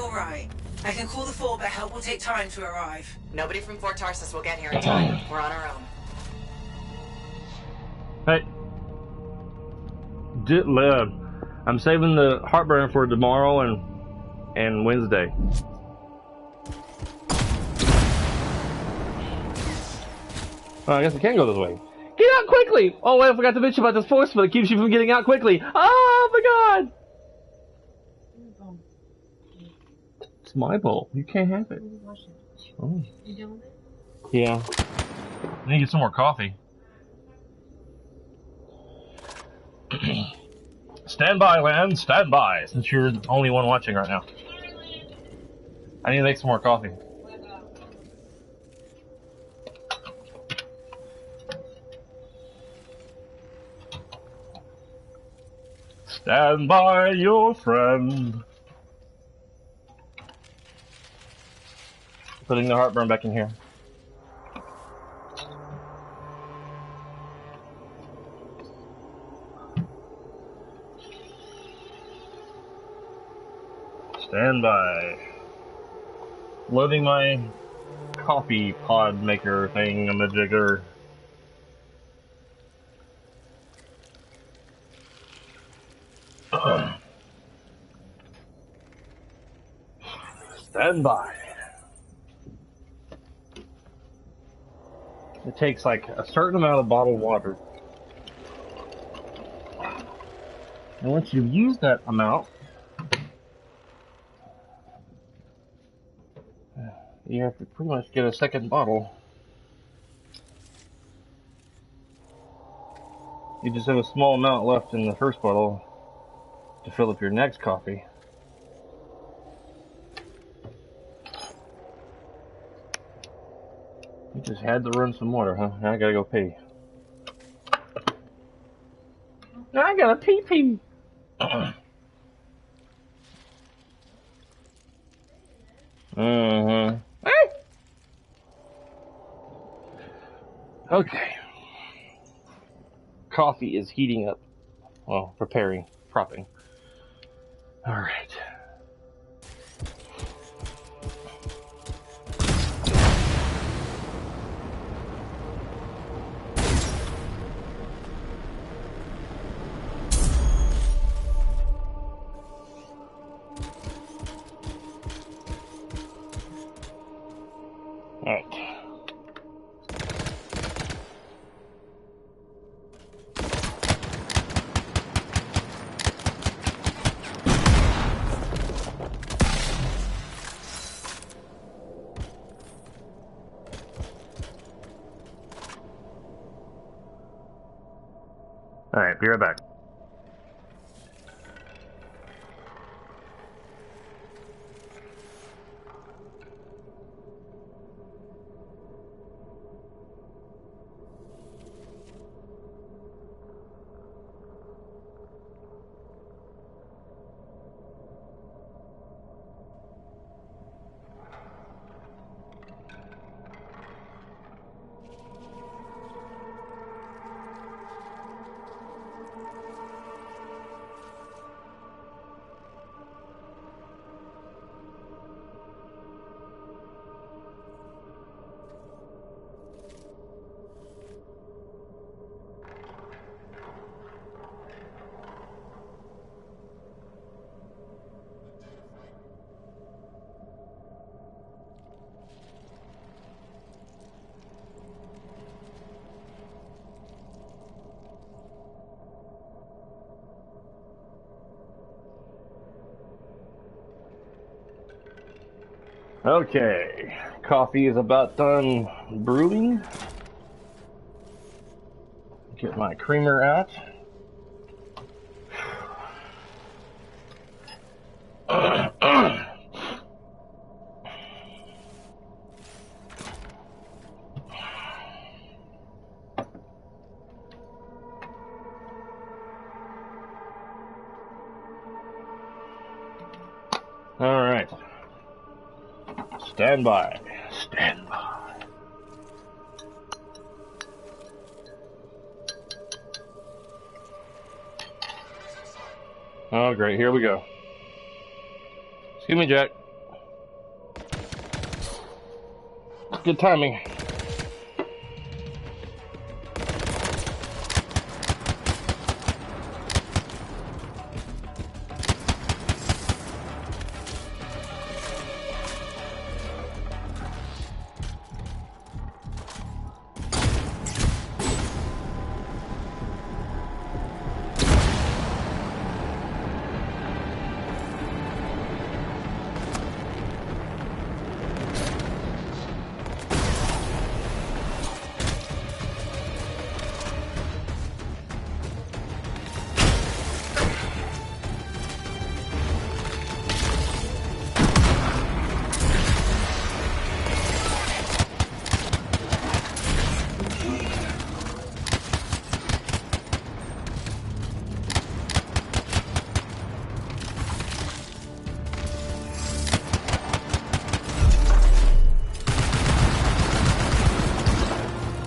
all right. I can call the fort, but help will take time to arrive. Nobody from Fort Tarsus will get here in time. We're on our own. Hey. I'm saving the heartburn for tomorrow and Wednesday. Oh, I guess I can't go this way. Get out quickly! Oh, wait, I forgot to mention about this force field that keeps you from getting out quickly. Oh my god! It's my bowl. You can't have it. Oh. You done with it? Yeah. I need to get some more coffee. Stand by, Lan. Stand by. Since you're the only one watching right now. I need to make some more coffee. Stand by your friend. Putting the heartburn back in here. Stand by. Loading my coffee pod maker thing, a majigger. Stand by. It takes like a certain amount of bottled water. And once you've used that amount, you have to pretty much get a second bottle. You just have a small amount left in the first bottle to fill up your next coffee. You just had to run some water, huh? Now I gotta go pee. Now I gotta pee. Okay. Coffee is heating up. Well, preparing, propping. Alright. Alright. Alright, be right back. Okay, coffee is about done brewing. Get my creamer out. All right. Stand by. Stand by. Oh, great. Here we go. Excuse me, Jack. Good timing.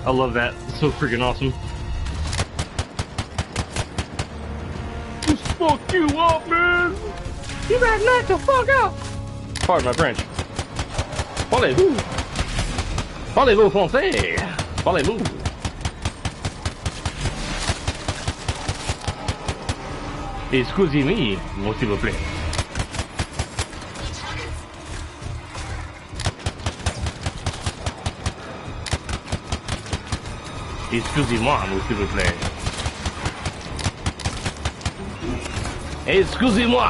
I love that. It's so freaking awesome. Just fuck you up, man! You better knock the fuck out! Pardon my French. Parlez-vous? Parlez-vous français? Parlez-vous? Excusez-moi, s'il vous plaît. Excusez-moi, s'il vous plaît. Excusez-moi.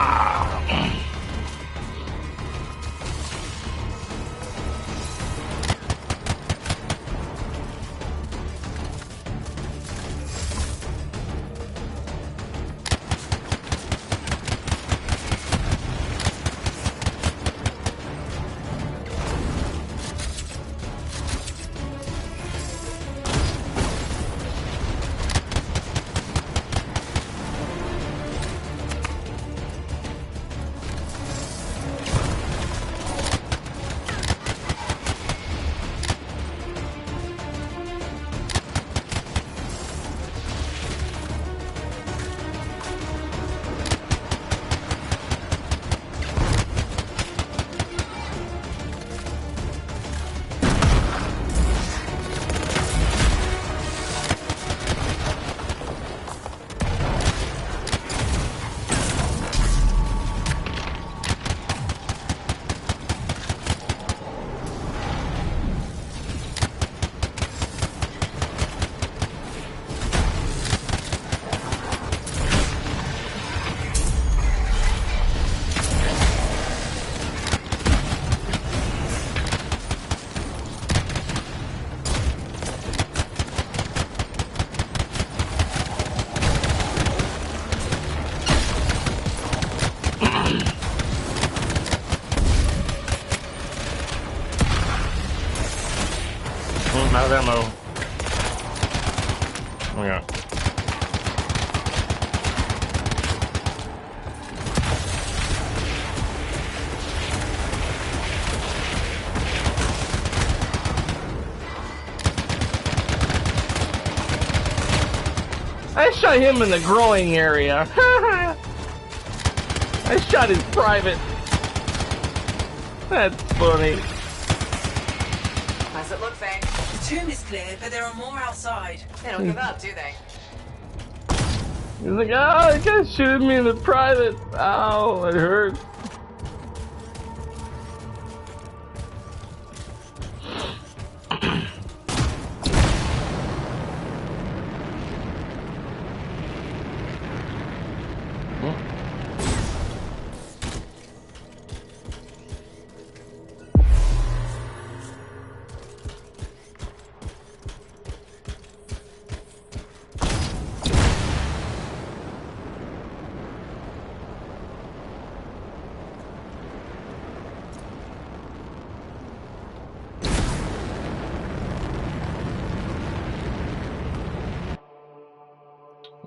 Out of ammo. Oh yeah. I shot him in the groin area. I shot his private. That's funny. How's it look, Faye? The tomb is clear, but there are more outside. They don't give up, do they? He's like, oh, the guy's shooting me in the private. Ow, it hurts.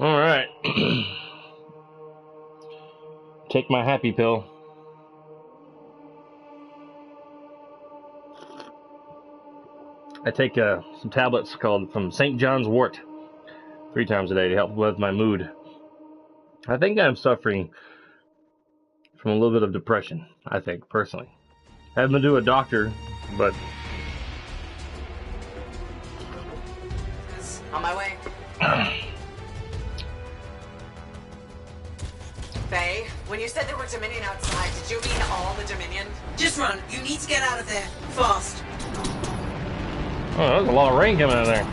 Alright. Take my happy pill. I take some tablets called from St. John's Wort 3 times a day to help with my mood. I think I'm suffering from a little bit of depression, I think, personally. I haven't been to a doctor, but On my way. Faye, when you said there were Dominion outside, did you mean all the Dominion? Just run. You need to get out of there. Fast. Oh, there's a lot of rain coming out of there.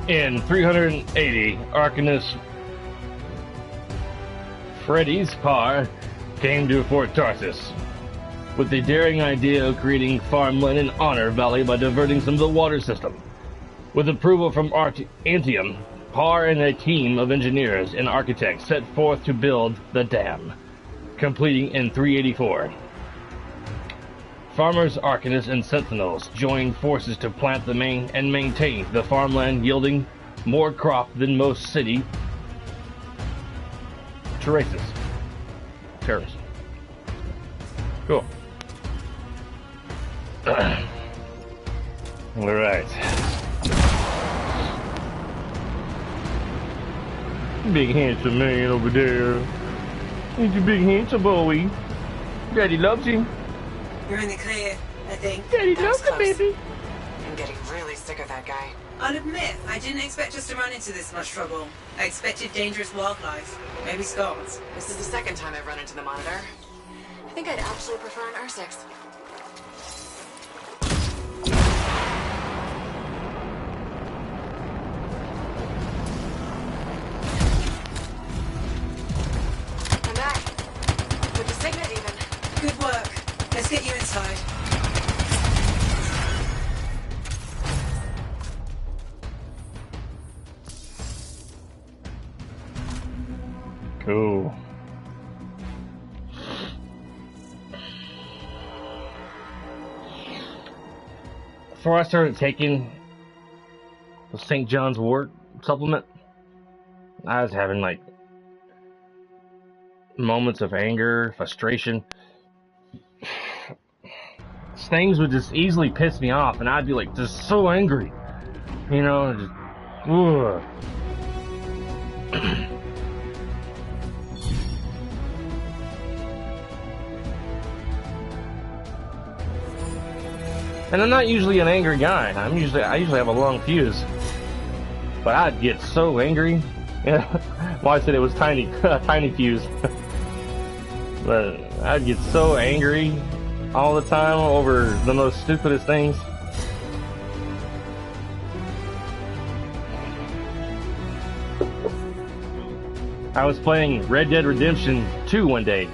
In 380, Arcanist Freddy's Parr came to Fort Tarsus with the daring idea of creating farmland in Honor Valley by diverting some of the water system. With approval from Anthem, Parr and a team of engineers and architects set forth to build the dam, completing in 384. Farmers, Arcanists, and Sentinels joined forces to plant the and maintain the farmland, yielding more crop than most city terraces. Terrace. Cool. Alright. Big handsome man over there. He's a big handsome boy. Daddy loves him. You're in the clear, I think. Daddy loves the baby. I'm getting really sick of that guy. I'll admit, I didn't expect us to run into this much trouble. I expected dangerous wildlife. Maybe scars. This is the second time I've run into the Monitor. I think I'd actually prefer an R6. I'm back. With the signet even. Good work. Let's get you inside. Cool. Before I started taking the St. John's wort supplement, I was having like moments of anger, frustration. Things would just easily piss me off, and I'd be like just so angry, you know, just, ugh. And I'm not usually an angry guy. I usually have a long fuse, but I'd get so angry. Yeah, well, I said it was tiny fuse, but I'd get so angry all the time over the most stupidest things. I was playing Red Dead Redemption 2 one day,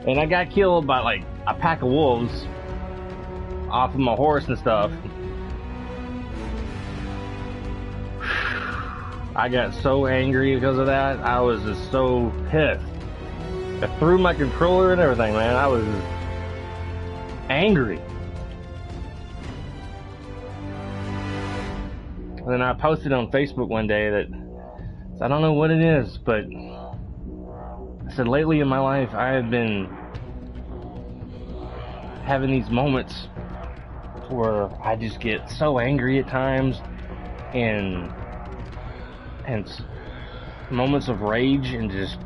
and I got killed by like a pack of wolves off of my horse and stuff. I got so angry because of that. I was just so pissed. I threw my controller and everything, man. I was just angry. And then I posted on Facebook one day that I don't know what it is, but I said lately in my life I have been having these moments where I just get so angry at times, and moments of rage, and just,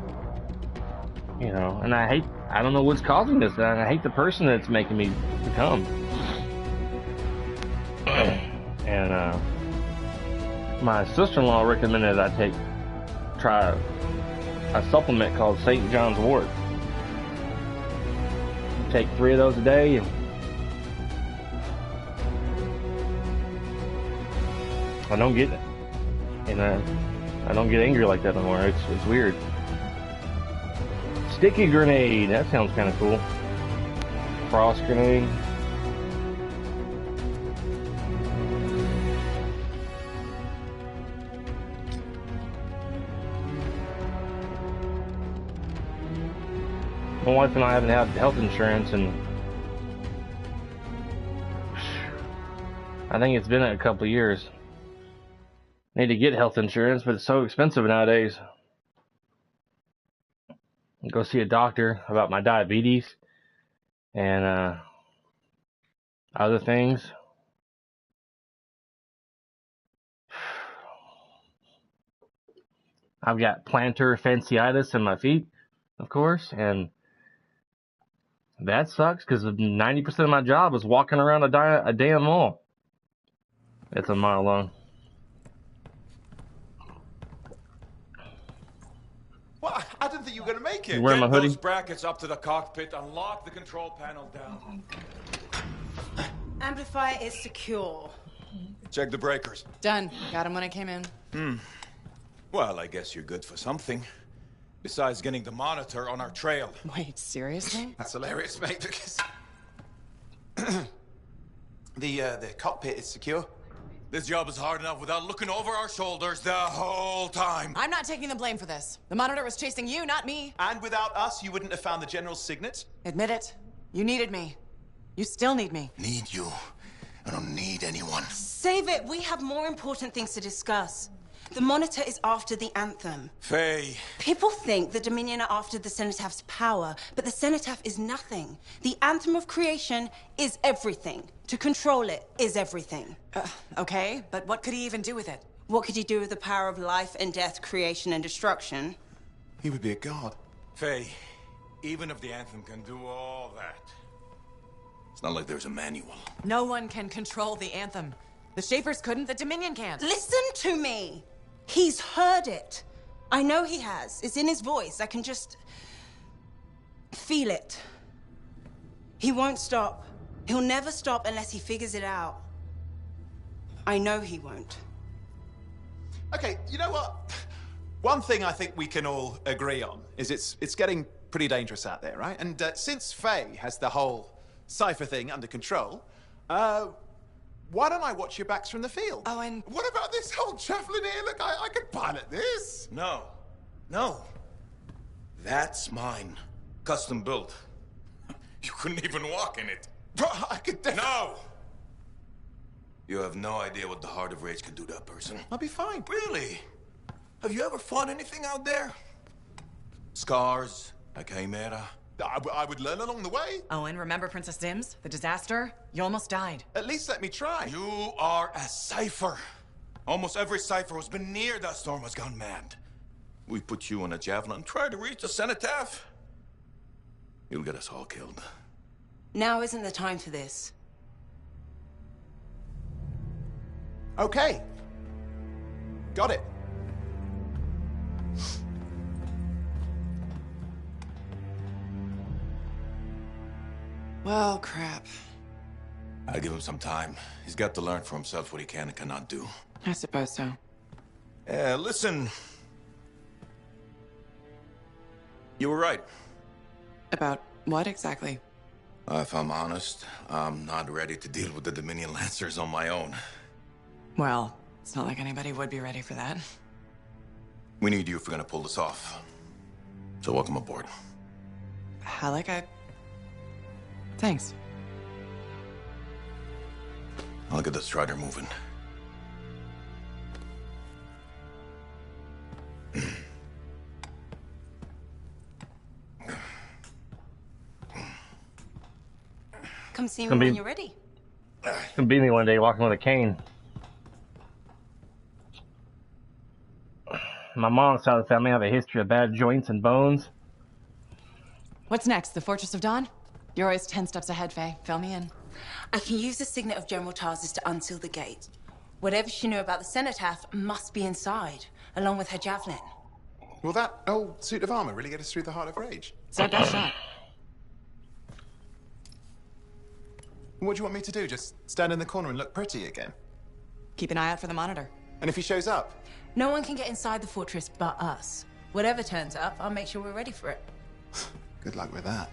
you know, and I don't know what's causing this, and I hate the person that's making me become. And my sister-in-law recommended I try a supplement called St. John's wort. Take 3 of those a day, and I don't get it, and I don't get angry like that no more. It's weird. Sticky grenade, that sounds kind of cool. Frost grenade. My wife and I haven't had health insurance, and I think it's been a couple of years. Need to get health insurance, but it's so expensive nowadays. Go see a doctor about my diabetes and other things. I've got plantar fasciitis in my feet, of course, and that sucks because 90% of my job is walking around a damn mall. It's a mile long. Well, I didn't think you were going to make it. You wearing my hoodie? Those brackets up to the cockpit and lock the control panel down. Amplifier is secure. Check the breakers. Done. Got him when I came in. Well, I guess you're good for something. Besides getting the monitor on our trail. Wait, seriously? That's hilarious, mate, because... the cockpit is secure. This job is hard enough without looking over our shoulders the whole time. I'm not taking the blame for this. The monitor was chasing you, not me. And without us, you wouldn't have found the General's signet? Admit it. You needed me. You still need me. Need you. I don't need anyone. Save it. We have more important things to discuss. The Monitor is after the Anthem. Faye. People think the Dominion are after the Cenotaph power, but the Cenotaph is nothing. The Anthem of creation is everything. To control it is everything. Okay, but what could he even do with it? What could he do with the power of life and death, creation and destruction? He would be a god. Faye, even if the Anthem can do all that, it's not like there's a manual. No one can control the Anthem. The Shapers couldn't, the Dominion can't. Listen to me! He's heard it. I know he has. It's in his voice. I can just... feel it. He won't stop. He'll never stop unless he figures it out. I know he won't. Okay, you know what? One thing I think we can all agree on is it's getting pretty dangerous out there, right? And since Faye has the whole cipher thing under control, why don't I watch your backs from the field? Oh, and... What about this whole javelin here? Look, I could pilot this. No. No. That's mine. Custom built. You couldn't even walk in it. But I could definitely... No! You have no idea what the Heart of Rage can do to a person. I'll be fine. Really? Have you ever fought anything out there? Scars, a chimera. I would learn along the way. Oh, and remember Princess Dims? The disaster? You almost died. At least let me try. You are a cipher. Almost every cipher who's been near that storm has gone mad. We put you on a javelin, try to reach the cenotaph. You'll get us all killed. Now isn't the time for this. Okay. Got it. Well, crap. I'll give him some time. He's got to learn for himself what he can and cannot do. I suppose so. Listen. You were right. About what exactly? If I'm honest, I'm not ready to deal with the Dominion Lancers on my own. Well, it's not like anybody would be ready for that. We need you if we're gonna pull this off. So welcome aboard. Halleck, Thanks. I'll get the Strider moving. Come see me when you're ready. Come beat me one day walking with a cane. My mom's side of the family have a history of bad joints and bones. What's next? The Fortress of Dawn? You're always 10 steps ahead, Faye. Fill me in. I can use the signet of General Tarsis to unseal the gate. Whatever she knew about the Cenotaph must be inside, along with her javelin. Will that old suit of armor really get us through the Heart of Rage? It's our best shot. What do you want me to do? Just stand in the corner and look pretty again? Keep an eye out for the monitor. And if he shows up? No one can get inside the fortress but us. Whatever turns up, I'll make sure we're ready for it. Good luck with that.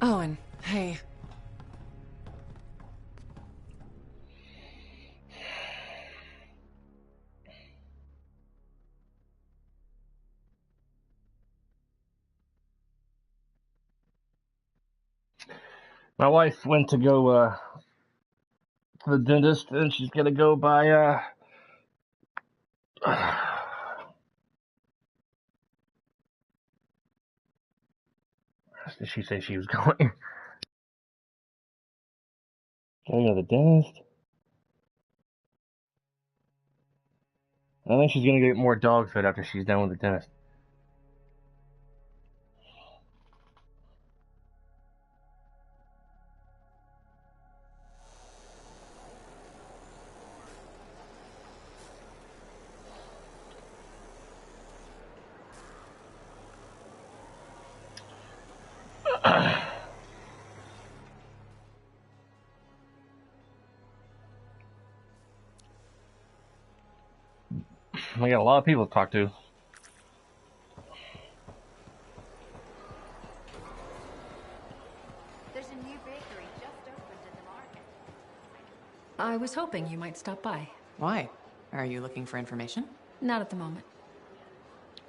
Oh, and hey. My wife went to go to the dentist, and she's gonna go by. Did she say she was going? Going to the dentist? I think she's gonna get more dog food after she's done with the dentist. I got a lot of people to talk to. There's a new bakery just opened in the market. I was hoping you might stop by. Why? Are you looking for information? Not at the moment.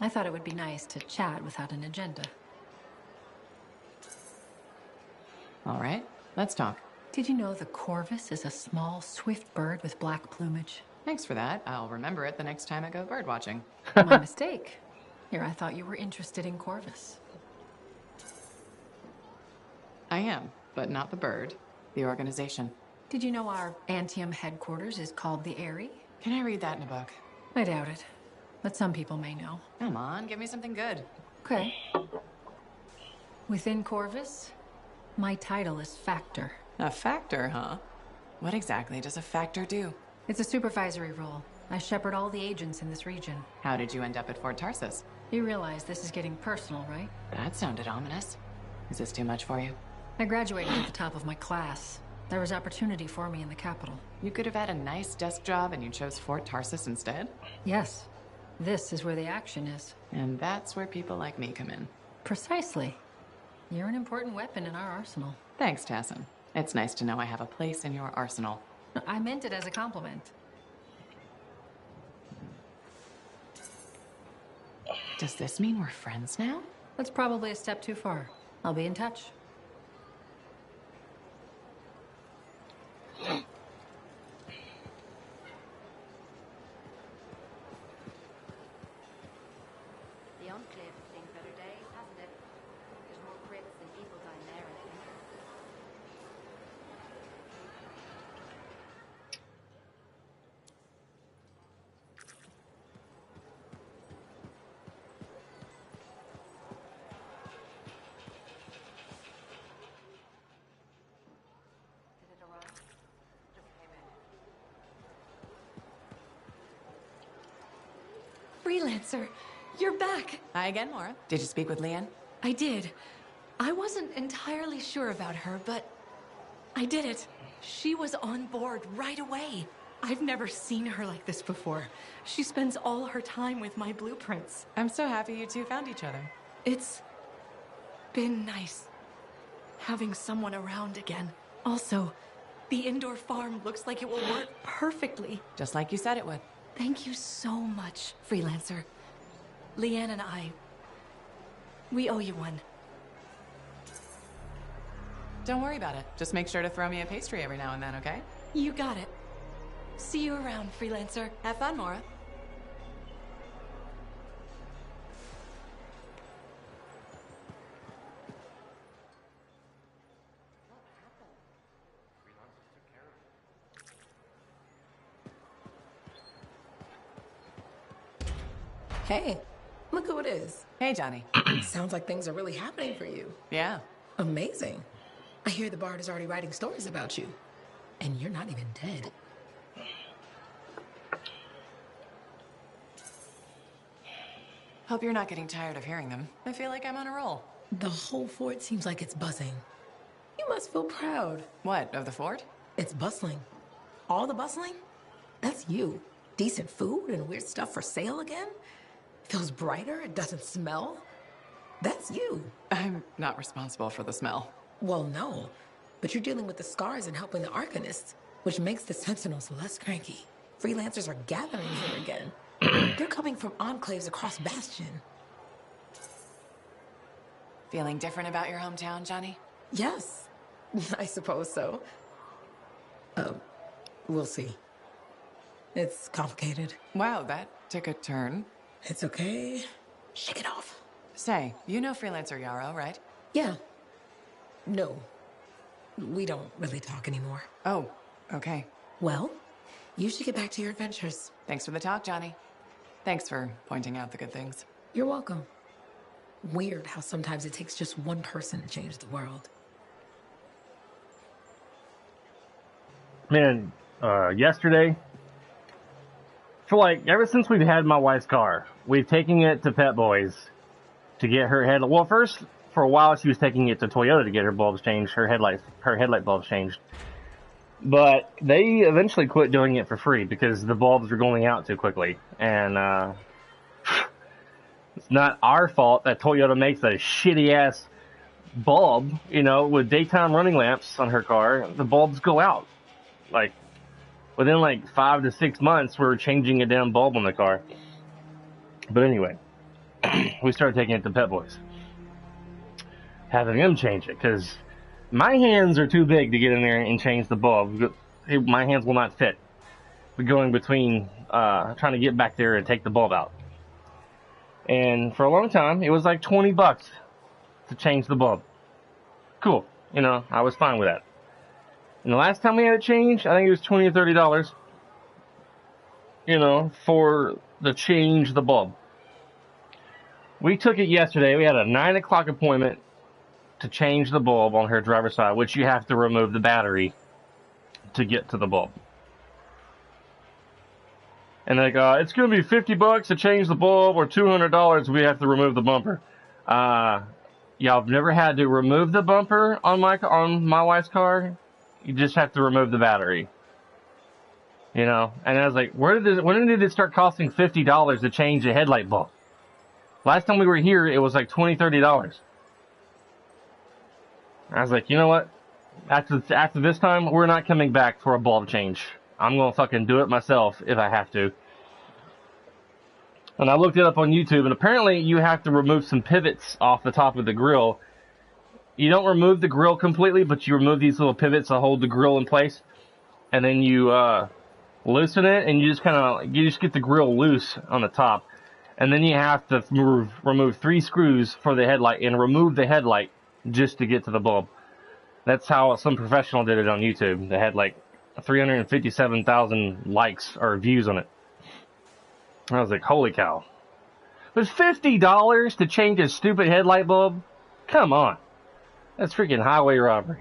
I thought it would be nice to chat without an agenda. All right, let's talk. Did you know the corvus is a small, swift bird with black plumage? Thanks for that. I'll remember it the next time I go bird watching. My mistake. Here, I thought you were interested in corvus. I am, but not the bird. The organization. Did you know our Anthem headquarters is called the Eyrie? Can I read that in a book? I doubt it, but some people may know. Come on, give me something good. Okay. Within Corvus, my title is Factor. A factor, huh? What exactly does a factor do? It's a supervisory role. I shepherd all the agents in this region. How did you end up at Fort Tarsus? You realize this is getting personal, right? That sounded ominous. Is this too much for you? I graduated at the top of my class. There was opportunity for me in the capital. You could have had a nice desk job and you chose Fort Tarsus instead? Yes. This is where the action is. And that's where people like me come in. Precisely. You're an important weapon in our arsenal. Thanks, Tassin. It's nice to know I have a place in your arsenal. I meant it as a compliment. Does this mean we're friends now? That's probably a step too far. I'll be in touch. The Enclave has seen better days, hasn't it? There's more crits than people down there, I think. Did it arrive? Just came in. Freelancer, you're back. Hi again, Maura. Did you speak with Leanne? I did. I wasn't entirely sure about her, but I did it. She was on board right away. I've never seen her like this before. She spends all her time with my blueprints. I'm so happy you two found each other. It's been nice having someone around again. Also, the indoor farm looks like it will work perfectly. Just like you said it would. Thank you so much, Freelancer. Leanne and we owe you one. Don't worry about it. Just make sure to throw me a pastry every now and then, okay? You got it. See you around, Freelancer. Have fun, Maura. Hey, look who it is. Hey, Johnny. Sounds like things are really happening for you. Yeah. Amazing. I hear the Bard is already writing stories about you. And you're not even dead. Hope you're not getting tired of hearing them. I feel like I'm on a roll. The whole fort seems like it's buzzing. You must feel proud. What, of the fort? It's bustling. All the bustling? That's you. Decent food and weird stuff for sale again? Feels brighter, it doesn't smell. That's you. I'm not responsible for the smell. Well, no. But you're dealing with the scars and helping the Arcanists, which makes the Sentinels less cranky. Freelancers are gathering here again. They're coming from enclaves across Bastion. Feeling different about your hometown, Johnny? Yes. I suppose so. We'll see. It's complicated. Wow, that took a turn. It's okay. Shake it off. Say, you know freelancer Yarrow, right? Yeah. No. We don't really talk anymore. Oh, okay. Well, you should get back to your adventures. Thanks for the talk, Johnny. Thanks for pointing out the good things. You're welcome. Weird how sometimes it takes just one person to change the world. Man, yesterday, for like, ever since we've had my wife's car, we've taken it to Pet Boys to get her headlight. Well, first, for a while, she was taking it to Toyota to get her bulbs changed, her headlight bulbs changed. But they eventually quit doing it for free because the bulbs were going out too quickly. And, it's not our fault that Toyota makes a shitty-ass bulb, you know, with daytime running lamps on her car. The bulbs go out. Like, within like 5 to 6 months, we were changing a damn bulb on the car. But anyway, we started taking it to Pet Boys, having them change it, because my hands are too big to get in there and change the bulb. My hands will not fit. We're going between trying to get back there and take the bulb out. And for a long time, it was like $20 to change the bulb. Cool. You know, I was fine with that. And the last time we had it changed, I think it was $20 or $30, you know, for the change the bulb. We took it yesterday. We had a 9 o'clock appointment to change the bulb on her driver's side, which you have to remove the battery to get to the bulb. And like, it's going to be $50 to change the bulb, or $200 we have to remove the bumper. Y'all have never had to remove the bumper on my wife's car. You just have to remove the battery. You know? And I was like, when did it start costing $50 to change a headlight bulb? Last time we were here, it was like $20, $30. I was like, you know what? After this time, we're not coming back for a bulb change. I'm going to fucking do it myself if I have to. And I looked it up on YouTube, and apparently you have to remove some pivots off the top of the grill. You don't remove the grill completely, but you remove these little pivots that hold the grill in place. And then you loosen it, and you just get the grill loose on the top. And then you have to remove 3 screws for the headlight and remove the headlight just to get to the bulb. That's how some professional did it on YouTube. They had like 357,000 likes or views on it. I was like, holy cow. But $50 to change a stupid headlight bulb? Come on. That's freaking highway robbery.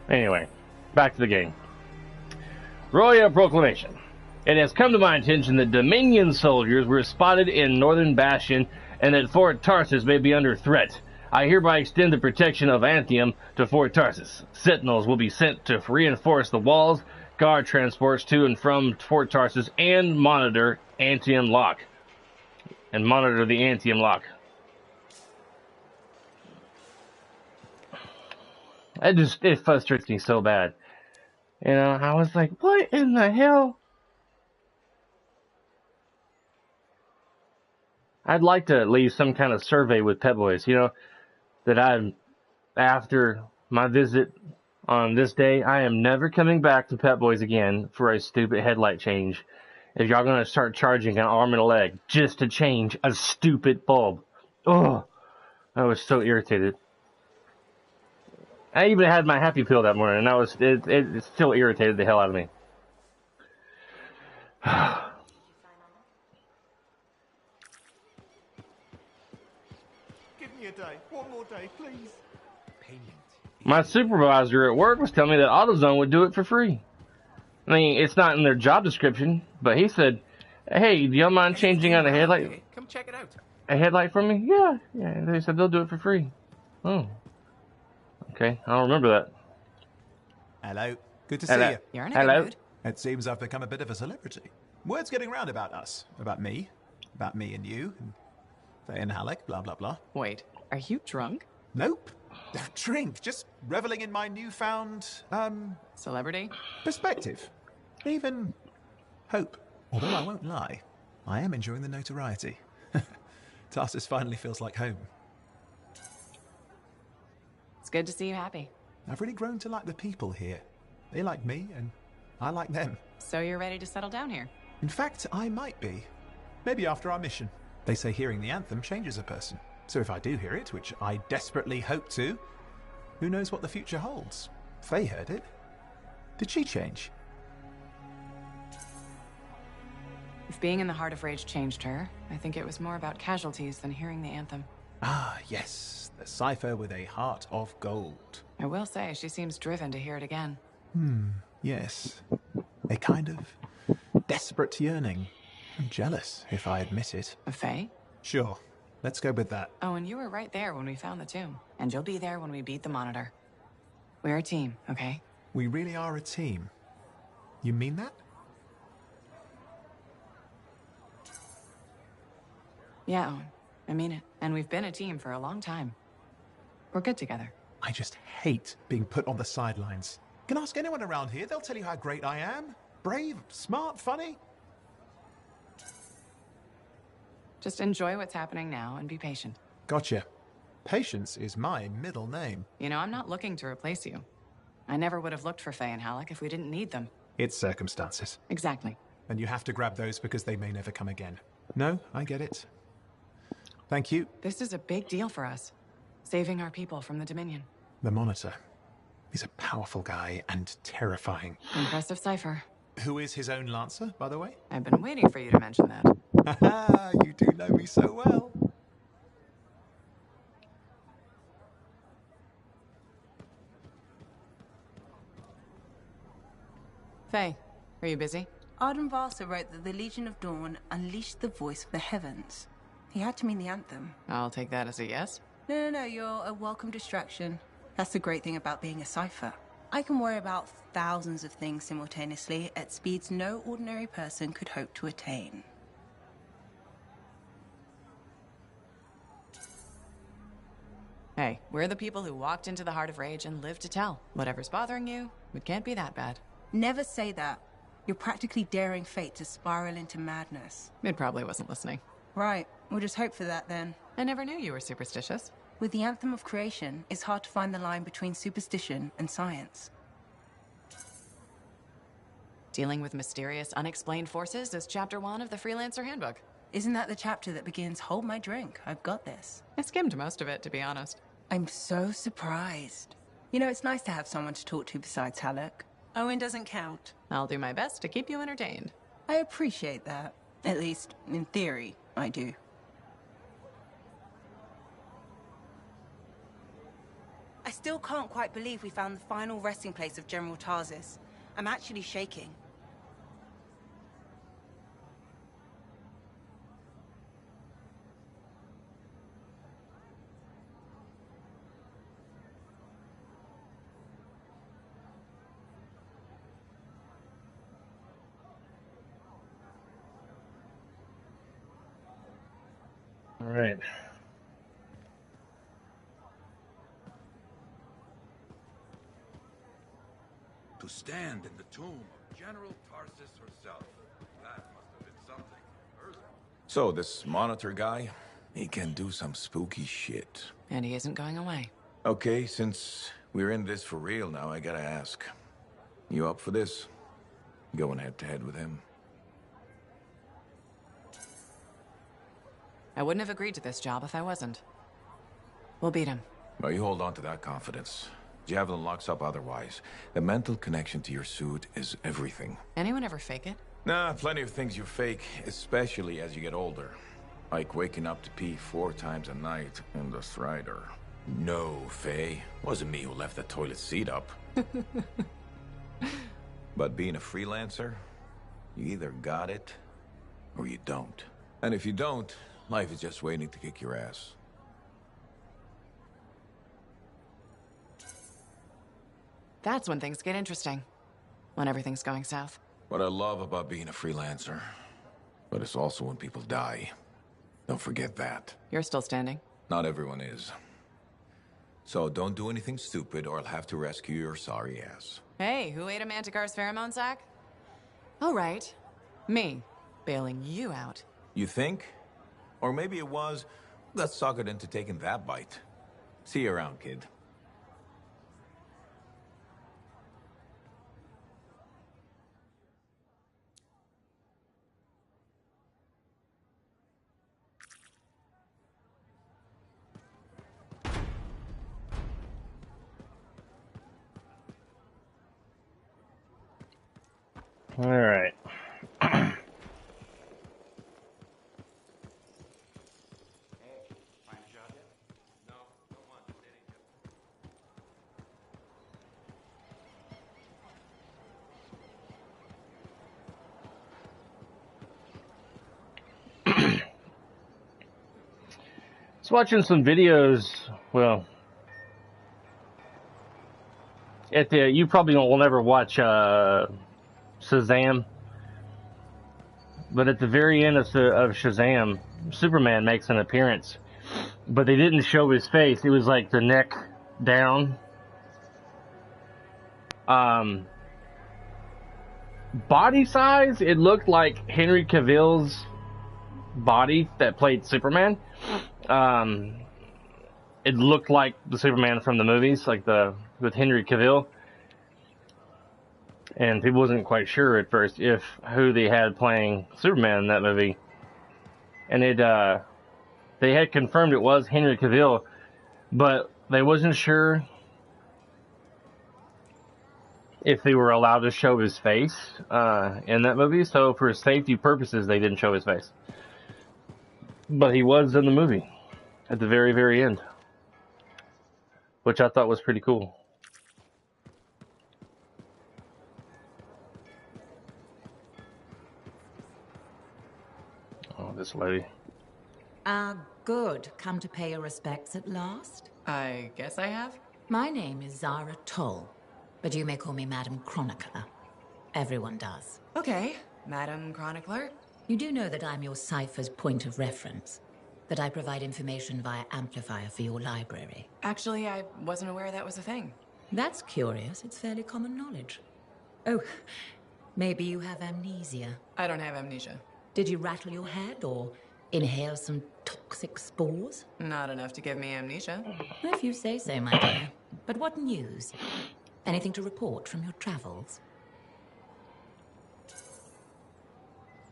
Anyway, back to the game. Royal Proclamation. It has come to my attention that Dominion soldiers were spotted in Northern Bastion and that Fort Tarsus may be under threat. I hereby extend the protection of Anthem to Fort Tarsus. Sentinels will be sent to reinforce the walls, guard transports to and from Fort Tarsus, and monitor Anthem lock. And monitor the Anthem lock. It frustrates me so bad. You know, I was like, what in the hell? I'd like to leave some kind of survey with Pet Boys, you know, that after my visit on this day, I am never coming back to Pet Boys again for a stupid headlight change. If y'all gonna start charging an arm and a leg just to change a stupid bulb. Oh, I was so irritated. I even had my happy pill that morning, and it still irritated the hell out of me. Give me a day. One more day, please. Payment. My supervisor at work was telling me that AutoZone would do it for free. I mean, it's not in their job description, but he said, hey, do y'all mind changing out a headlight? Come check it out. A headlight for me? Yeah. They said they'll do it for free. Oh. Okay, I don't remember that. Hello. Good to see you. You're in a good mood. It seems I've become a bit of a celebrity. Word's getting round about us. About me and you, and Faye and Halleck, blah, blah, blah. Wait, are you drunk? Nope. Don't drink. Just reveling in my newfound, celebrity? Perspective. Even hope. Although I won't lie, I am enjoying the notoriety. Tarsus finally feels like home. good to see you happy. I've really grown to like the people here. They like me, and I like them. So you're ready to settle down here? In fact, I might be. Maybe after our mission. They say hearing the anthem changes a person. So if I do hear it, which I desperately hope to, who knows what the future holds? Faye heard it. Did she change? If being in the Heart of Rage changed her, I think it was more about casualties than hearing the anthem. Ah, yes. The cipher with a heart of gold. I will say, she seems driven to hear it again. Yes. A kind of desperate yearning. I'm jealous, if I admit it. Of Faye? Sure. Let's go with that. Oh, and you were right there when we found the tomb. And you'll be there when we beat the Monitor. We're a team, okay? We really are a team. You mean that? Yeah, Owen. I mean it. And we've been a team for a long time. We're good together. I just hate being put on the sidelines. You can ask anyone around here, they'll tell you how great I am. Brave, smart, funny. Just enjoy what's happening now and be patient. Gotcha. Patience is my middle name. You know, I'm not looking to replace you. I never would have looked for Faye and Halleck if we didn't need them. It's circumstances. Exactly. And you have to grab those because they may never come again. No, I get it. Thank you. This is a big deal for us. Saving our people from the Dominion. The Monitor. He's a powerful guy and terrifying. Impressive cipher. Who is his own Lancer, by the way? I've been waiting for you to mention that. Haha, you do know me so well. Faye, are you busy? Arden Varsa wrote that the Legion of Dawn unleashed the voice of the heavens. He had to mean the anthem. I'll take that as a yes. No, you're a welcome distraction. That's the great thing about being a cipher. I can worry about thousands of things simultaneously at speeds no ordinary person could hope to attain. Hey, we're the people who walked into the Heart of Rage and lived to tell. Whatever's bothering you, it can't be that bad. Never say that. You're practically daring fate to spiral into madness. It probably wasn't listening. Right. We'll just hope for that then. I never knew you were superstitious. With the Anthem of Creation, it's hard to find the line between superstition and science. Dealing with mysterious, unexplained forces is Chapter 1 of the Freelancer Handbook. Isn't that the chapter that begins, "Hold my drink, I've got this"? I skimmed most of it, to be honest. I'm so surprised. You know, it's nice to have someone to talk to besides Halleck. Owen doesn't count. I'll do my best to keep you entertained. I appreciate that. At least, in theory, I do. I still can't quite believe we found the final resting place of General Tarsis. I'm actually shaking. All right. To stand in the tomb of General Tarsis herself. That must have been something. So this Monitor guy, he can do some spooky shit. And he isn't going away. Okay, since we're in this for real now, I gotta ask. You up for this? Going head to head with him? I wouldn't have agreed to this job if I wasn't. We'll beat him. Well, you hold on to that confidence. Javelin locks up otherwise. The mental connection to your suit is everything. Anyone ever fake it? Nah, plenty of things you fake, especially as you get older. Like waking up to pee 4 times a night in the Strider. No, Faye. Wasn't me who left the toilet seat up. But being a freelancer, you either got it or you don't. And if you don't, life is just waiting to kick your ass. That's when things get interesting. When everything's going south. What I love about being a freelancer, but it's also when people die. Don't forget that. You're still standing? Not everyone is. So don't do anything stupid or I'll have to rescue your sorry ass. Hey, who ate a Manticore's pheromone sac? Oh, right. Me. Bailing you out. You think? Or maybe it was, let's suck it into taking that bite. See you around, kid. All right. I was watching some videos. Well, you probably will never watch Shazam, but at the very end of Shazam, Superman makes an appearance, but they didn't show his face. It was like the neck down. Body size, it looked like Henry Cavill's body that played Superman. It looked like the Superman from the movies, with Henry Cavill. And people wasn't quite sure at first who they had playing Superman in that movie. And they had confirmed it was Henry Cavill, but they wasn't sure if they were allowed to show his face in that movie. So for safety purposes, they didn't show his face. But he was in the movie at the very, very end, which I thought was pretty cool. Oh, this lady. Good. Come to pay your respects at last? I guess I have. My name is Zara Toll, but you may call me Madam Chronicler. Everyone does. Okay, Madam Chronicler. You do know that I'm your cipher's point of reference, that I provide information via amplifier for your library. Actually, I wasn't aware that was a thing. That's curious. It's fairly common knowledge. Oh, maybe you have amnesia. I don't have amnesia. Did you rattle your head or inhale some toxic spores? Not enough to give me amnesia. If you say so, my dear. But what news? Anything to report from your travels?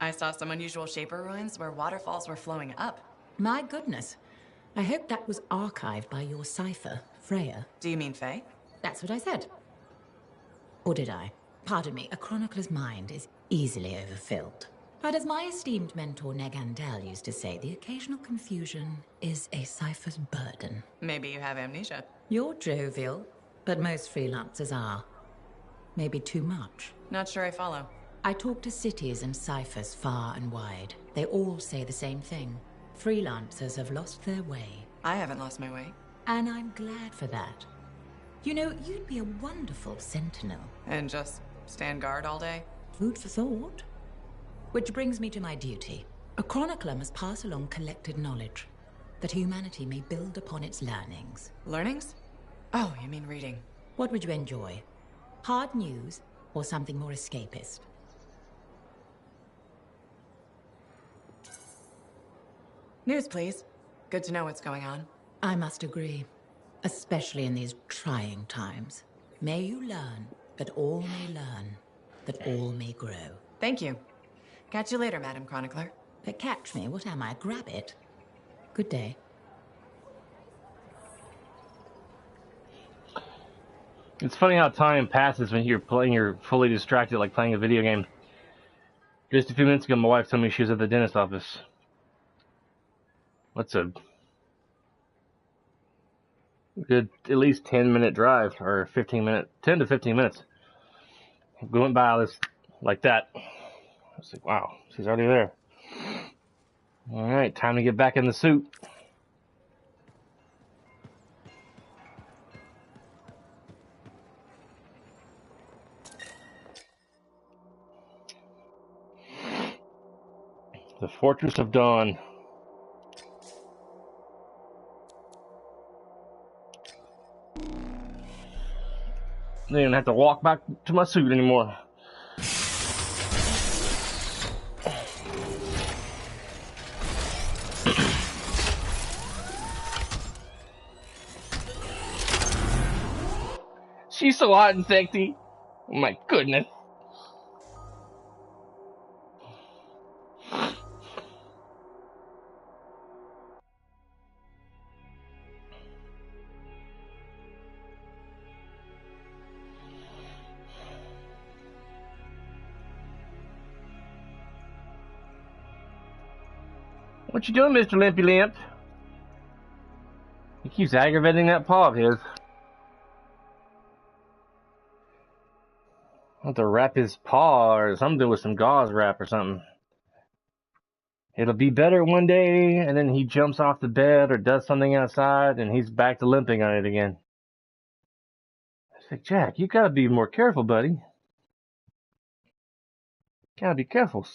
I saw some unusual Shaper ruins where waterfalls were flowing up. My goodness. I hope that was archived by your cipher, Freya. Do you mean Faye? That's what I said. Or did I? Pardon me, a chronicler's mind is easily overfilled. But as my esteemed mentor Negandel used to say, the occasional confusion is a cipher's burden. Maybe you have amnesia. You're jovial, but most freelancers are. Maybe too much. Not sure I follow. I talk to cities and ciphers far and wide. They all say the same thing. Freelancers have lost their way. I haven't lost my way. And I'm glad for that. You know, you'd be a wonderful sentinel. And just stand guard all day? Food for thought. Which brings me to my duty. A chronicler must pass along collected knowledge, that humanity may build upon its learnings. Learnings? Oh, you mean reading. What would you enjoy? Hard news or something more escapist? News, please. Good to know what's going on. I must agree, especially in these trying times. May you learn that all may learn, that all may grow. Thank you. Catch you later, Madam Chronicler. But catch me, what am I, grab it? Good day. It's funny how time passes when you're fully distracted, like playing a video game. Just a few minutes ago, my wife told me she was at the dentist office. That's a good, at least 10-minute drive, or 10 to 15 minutes. We went by all this, like that. I was like, wow, she's already there. All right, time to get back in the suit. The Fortress of Dawn. I didn't have to walk back to my suit anymore. She's so hot and sexy. Oh my goodness. What you doing, Mr. Limpy Limp? He keeps aggravating that paw of his. I have to wrap his paw or something with some gauze wrap or something. It'll be better one day, and then he jumps off the bed or does something outside, and he's back to limping on it again. I said, Jack, you gotta be more careful, buddy. Gotta be careful.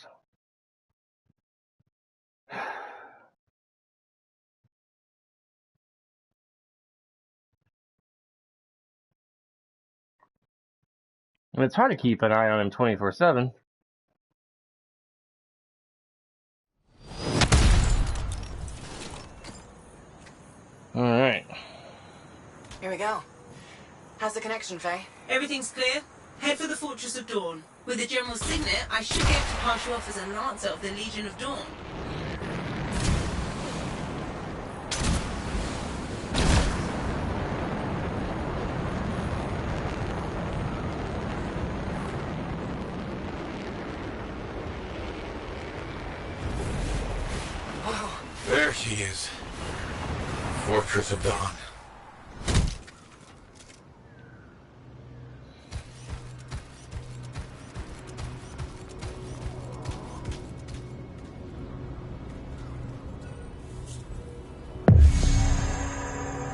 And it's hard to keep an eye on him 24/7. All right. Here we go. How's the connection, Faye? Everything's clear. Head for the Fortress of Dawn. With the General's signet, I should be able to pass you off as a Lancer of the Legion of Dawn. There she is. Fortress of Dawn.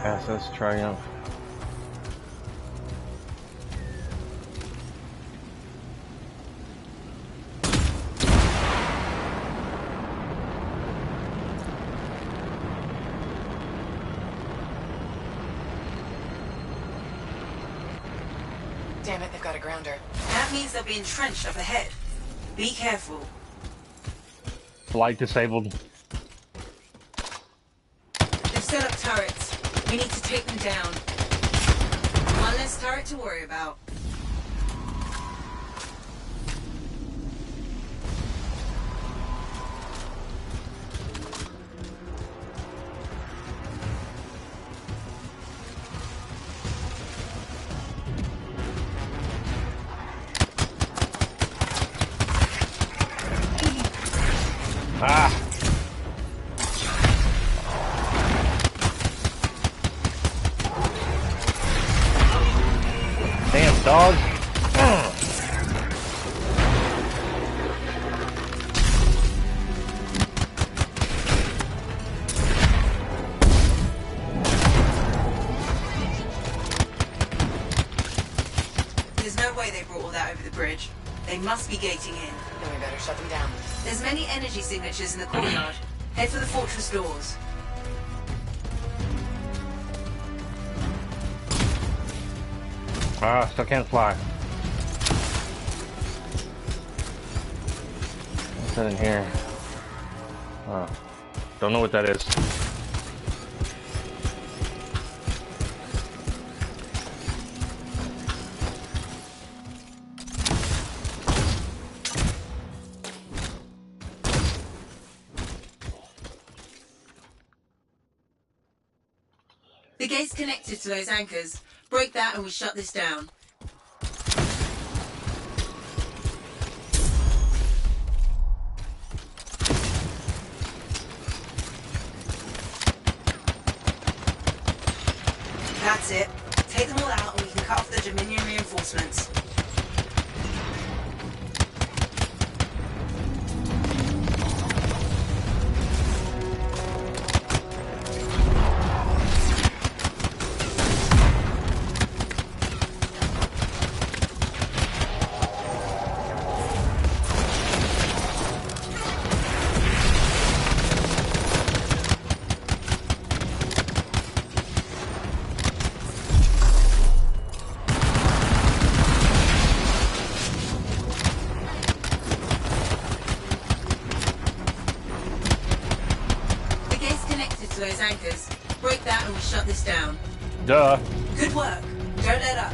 SS Triumph. Damn it, they've got a grounder. That means they'll be entrenched up ahead. Be careful. Flight disabled. They've set up turrets. We need to take them down. One less turret to worry about. Ah! Damn, dog. There's no way they brought all that over the bridge. They must be gating in. Then we better shut them down. There's many energy signatures in the courtyard. Head for the fortress doors. Ah, still can't fly. What's that in here? Oh, don't know what that is. The gate's connected to those anchors. Break that and we shut this down. That's it. Take them all out and we can cut off the Dominion reinforcements. Those anchors. Break that and we shut this down. Duh. Good work. Don't let up.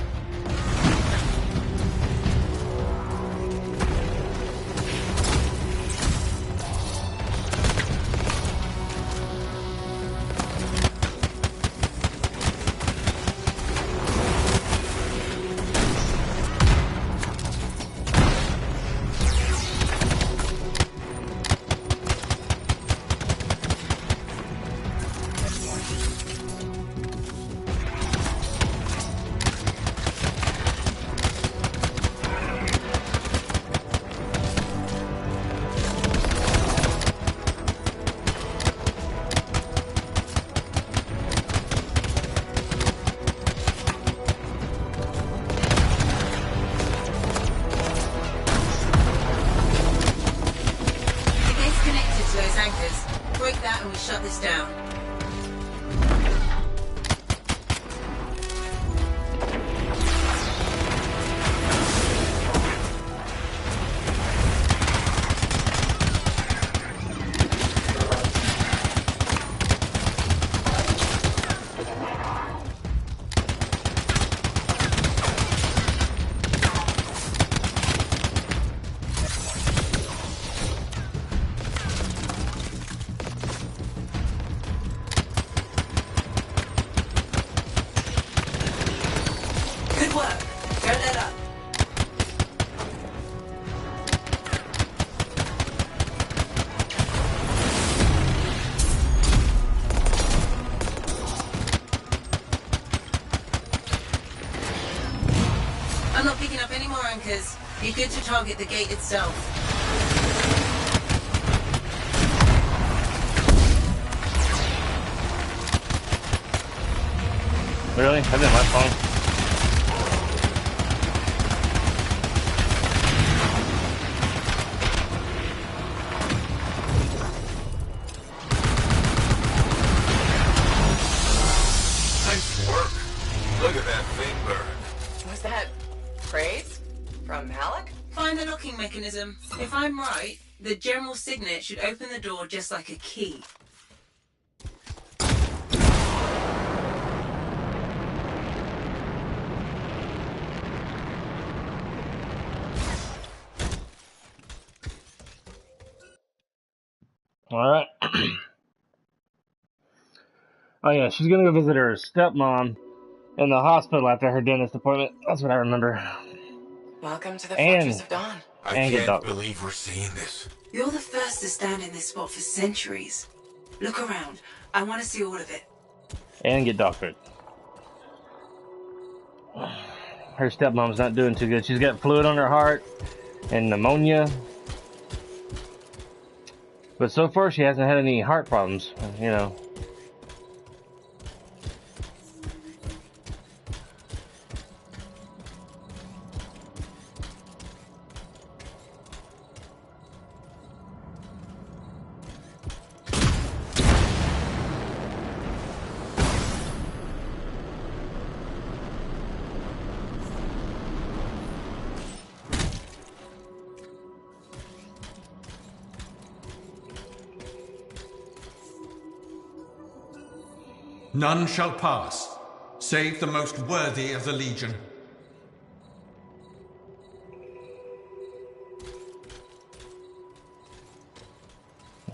Break that and we shut this down. Good work. Don't let up. I'm not picking up any more anchors. Be good to target the gate itself. Really? That didn't last long. Nice work. Look at that thing burn. Was that praise from Malik? Find the locking mechanism. If I'm right, the general signet should open the door just like a key. Alright. Oh yeah, she's gonna go visit her stepmom in the hospital after her dentist appointment. That's what I remember. Welcome to the And- Fortress of Dawn. I And get can't doctor. believe we're seeing this. You're the first to stand in this spot for centuries. Look around. I want to see all of it. And get doctored. Her stepmom's not doing too good. She's got fluid on her heart and pneumonia. But so far she hasn't had any heart problems, you know. None shall pass, save the most worthy of the Legion.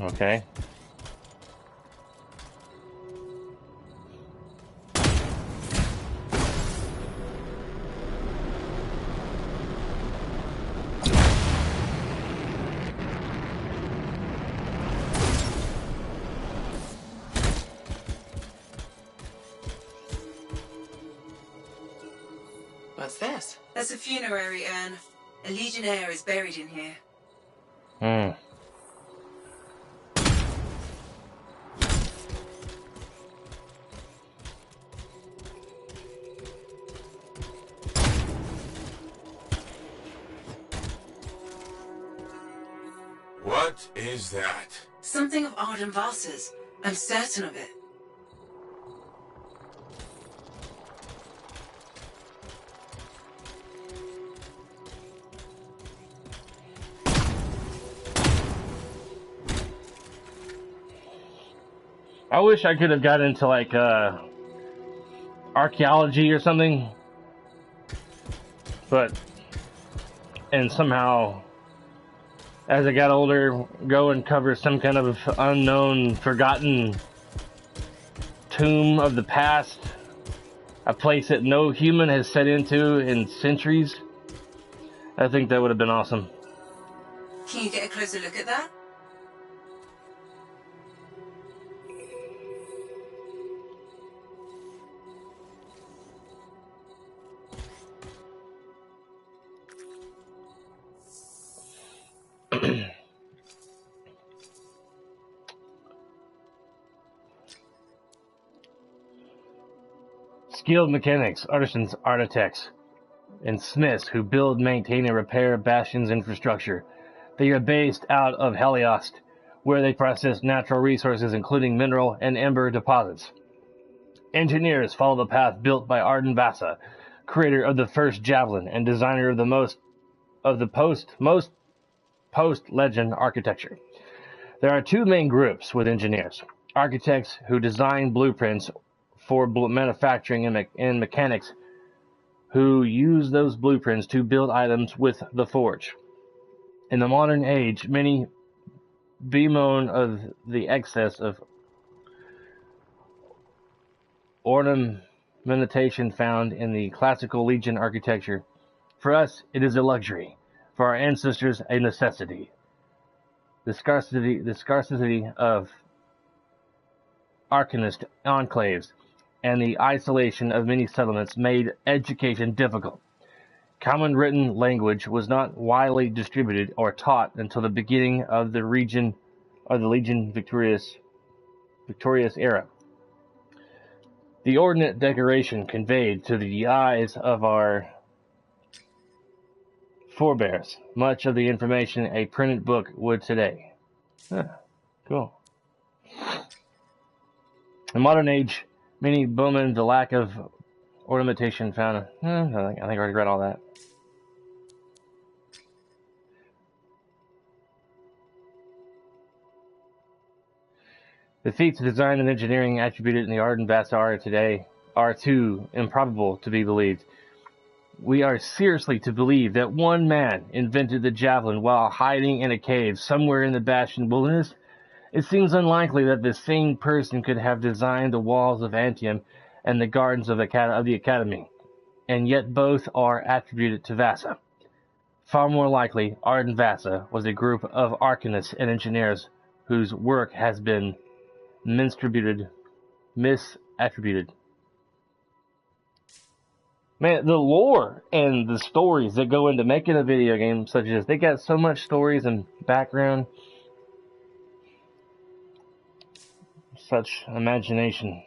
Okay. What's this? That's a funerary urn. A legionnaire is buried in here. Hmm. What is that? Something of Arden Vasa's. I'm certain of it. I wish I could have got into like archaeology or something, and somehow as I got older go and cover some kind of unknown, forgotten tomb of the past, a place that no human has set into in centuries. I think that would have been awesome. Can you get a closer look at that? Skilled mechanics, artisans, architects, and smiths who build, maintain, and repair Bastion's infrastructure. They are based out of Heliost, where they process natural resources including mineral and ember deposits. Engineers follow the path built by Arden Vasa, creator of the first javelin and designer of the post-legend architecture. There are two main groups with engineers: architects who design blueprints for manufacturing and mechanics who use those blueprints to build items with the forge. In the modern age, many bemoan of the excess of ornamentation found in the classical Legion architecture. For us, it is a luxury. For our ancestors, a necessity. The scarcity of Arcanist enclaves and the isolation of many settlements made education difficult. Common written language was not widely distributed or taught until the beginning of the Legion victorious era. The ordnance decoration conveyed to the eyes of our forebears much of the information a printed book would today. Cool. In modern age, many bemoan the lack of ornamentation found. I think I already read all that. The feats of design and engineering attributed in the Arden Vasa today are too improbable to be believed. We are seriously to believe that one man invented the javelin while hiding in a cave somewhere in the Bastion wilderness. It seems unlikely that the same person could have designed the walls of Anthem and the gardens of the Academy, and yet both are attributed to Vasa. Far more likely, Arden Vasa was a group of arcanists and engineers whose work has been misattributed. Man, the lore and the stories that go into making a video game such as this, they got so much stories and background, such imagination.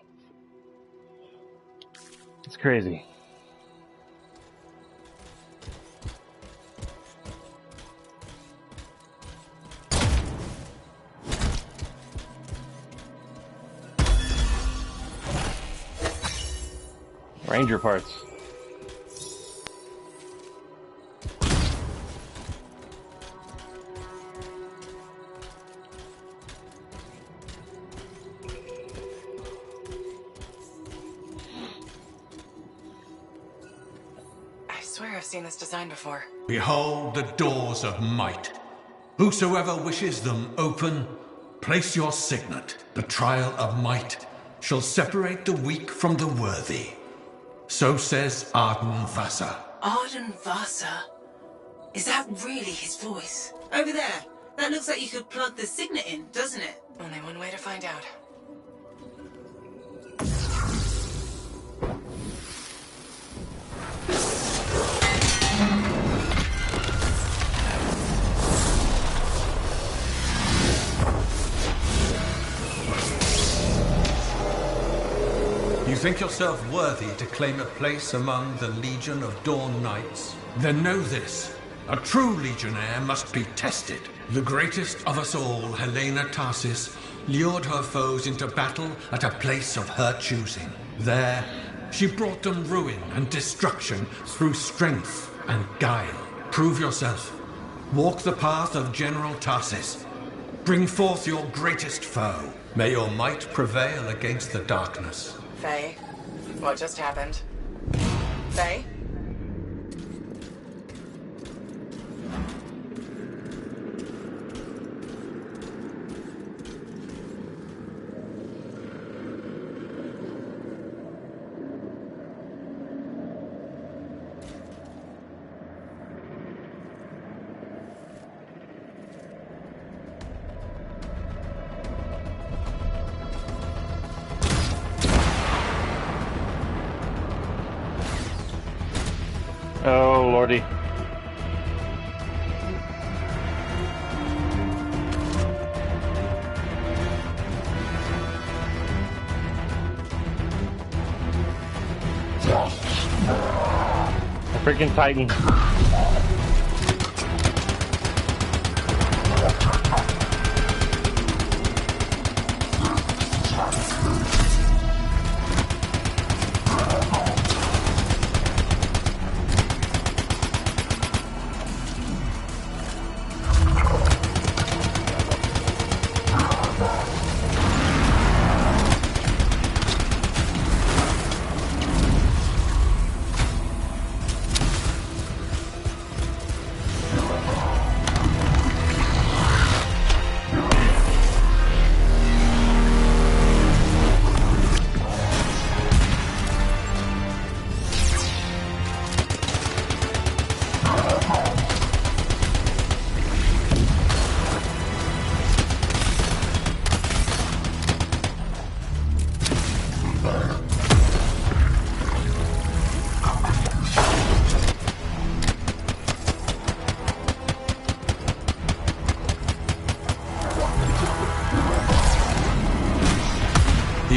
It's crazy. Ranger parts. I swear I've seen this design before. Behold the doors of might. Whosoever wishes them open, place your signet. The trial of might shall separate the weak from the worthy. So says Arden Vasa. Arden Vasa? Is that really his voice? Over there. That looks like you could plug the signet in, doesn't it? Only one way to find out. You think yourself worthy to claim a place among the Legion of Dawn Knights? Then know this. A true legionnaire must be tested. The greatest of us all, Helena Tarsis, lured her foes into battle at a place of her choosing. There, she brought them ruin and destruction through strength and guile. Prove yourself. Walk the path of General Tarsis. Bring forth your greatest foe. May your might prevail against the darkness. Faye, what just happened? Faye? Oh, lordy. A freaking Titan.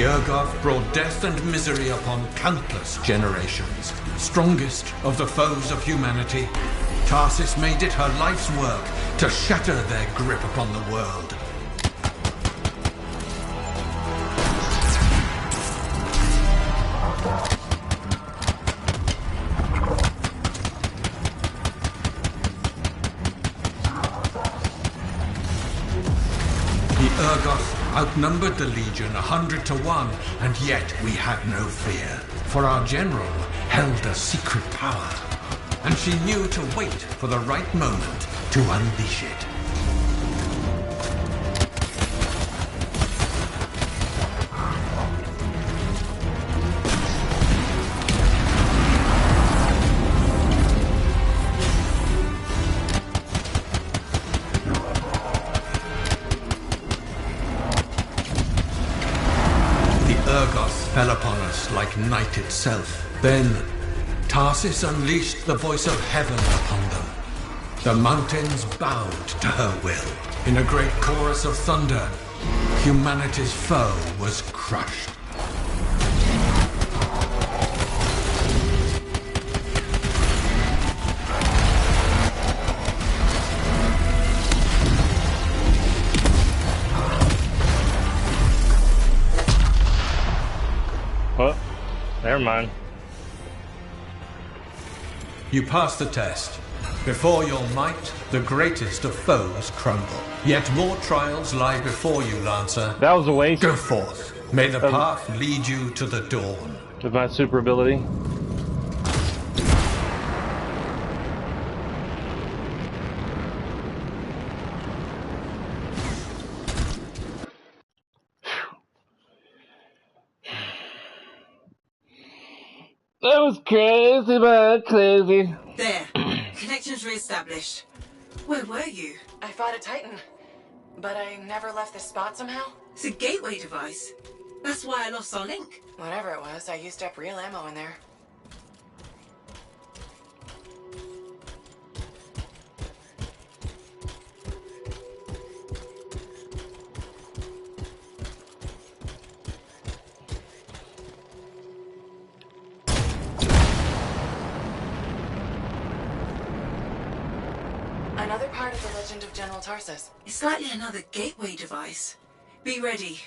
The Urgoth brought death and misery upon countless generations. Strongest of the foes of humanity, Tarsis made it her life's work to shatter their grip upon the world. The Urgoth outnumbered the Legion 100 to 1, and yet we had no fear, for our general held a secret power, and she knew to wait for the right moment to unleash it. Fell upon us like night itself. Then, Tarsis unleashed the voice of heaven upon them. The mountains bowed to her will. In a great chorus of thunder, humanity's foe was crushed. Oh, never mind. You passed the test. Before your might, the greatest of foes crumble. Yet more trials lie before you, Lancer. That was a waste. Go forth. May the path lead you to the dawn. With my super ability. That was crazy, man, crazy. There. Connections re-established. Where were you? I fought a Titan, but I never left this spot somehow. It's a gateway device. That's why I lost our link. Whatever it was, I used up real ammo in there. Another part of the legend of General Tarsis. It's likely another gateway device. Be ready.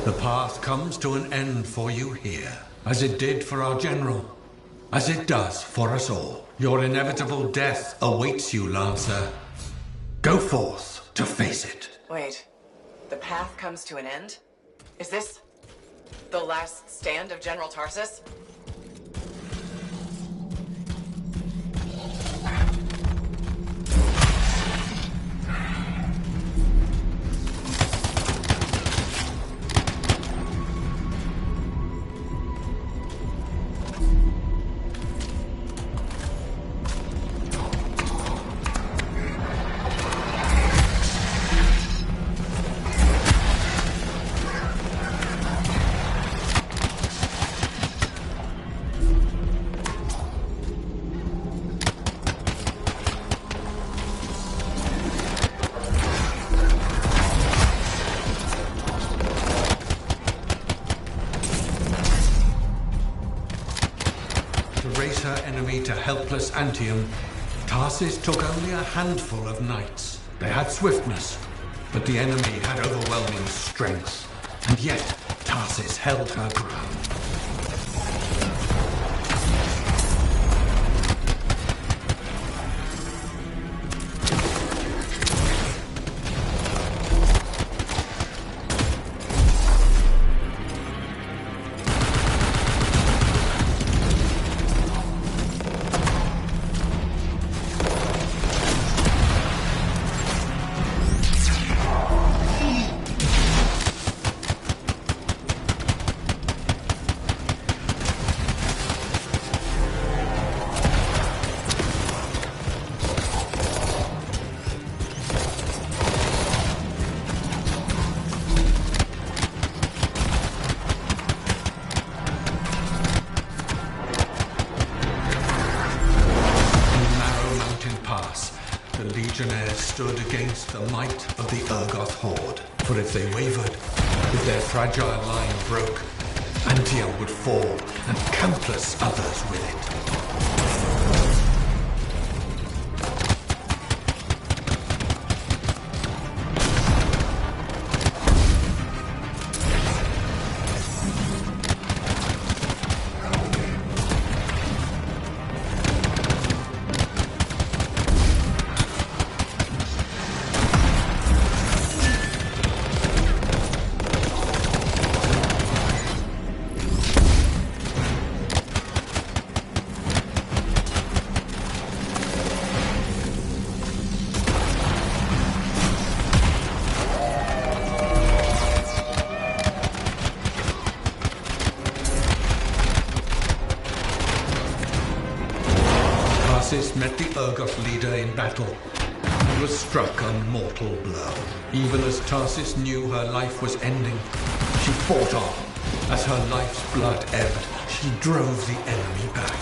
The path comes to an end for you here, as it did for our general, as it does for us all. Your inevitable death awaits you, Lancer. Go forth to face it. Wait, the path comes to an end? Is this the last stand of General Tarsis? To helpless Anthem, Tarsis took only a handful of knights. They had swiftness, but the enemy had overwhelming strength. And yet, Tarsis held her ground. stood against the might of the Urgoth horde. For if they wavered, if their fragile line broke, Anthem would fall, and countless others with it. Met the Urgoth leader in battle and was struck a mortal blow. Even as Tarsis knew her life was ending, she fought on. As her life's blood ebbed, she drove the enemy back.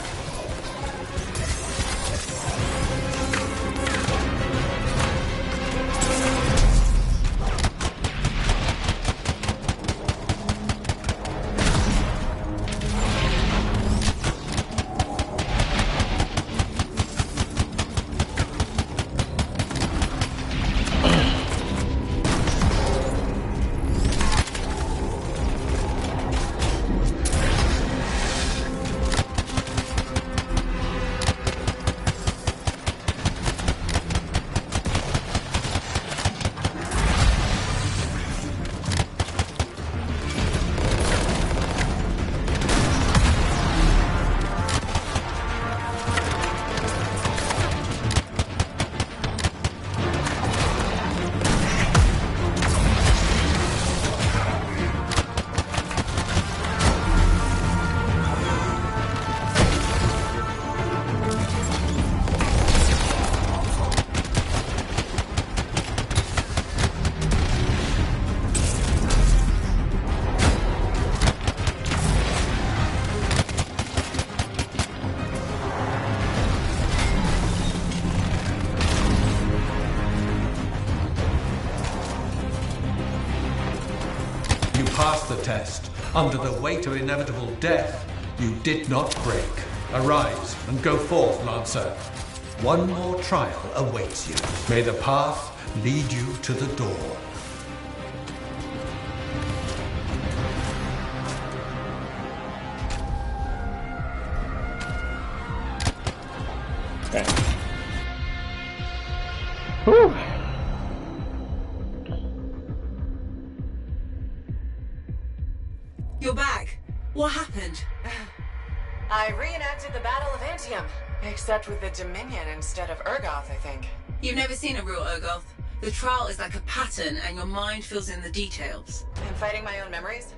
Passed the test. Under the weight of inevitable death, you did not break. Arise and go forth, Lancer. One more trial awaits you. May the path lead you to the door. Okay. Whew. You're back. What happened? I reenacted the Battle of Anthem, except with the Dominion instead of Urgoth, I think. You've never seen a real Urgoth. The trial is like a pattern, and your mind fills in the details. I'm fighting my own memories,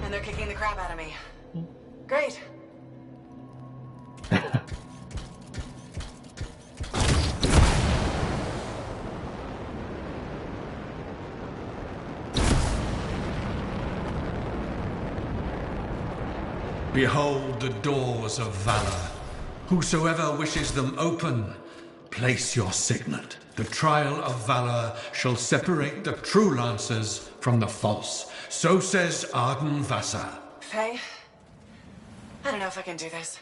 and they're kicking the crap out of me. Great. Behold the doors of valor. Whosoever wishes them open, place your signet. The trial of valor shall separate the true lancers from the false. So says Arden Vassar. Faye, I don't know if I can do this.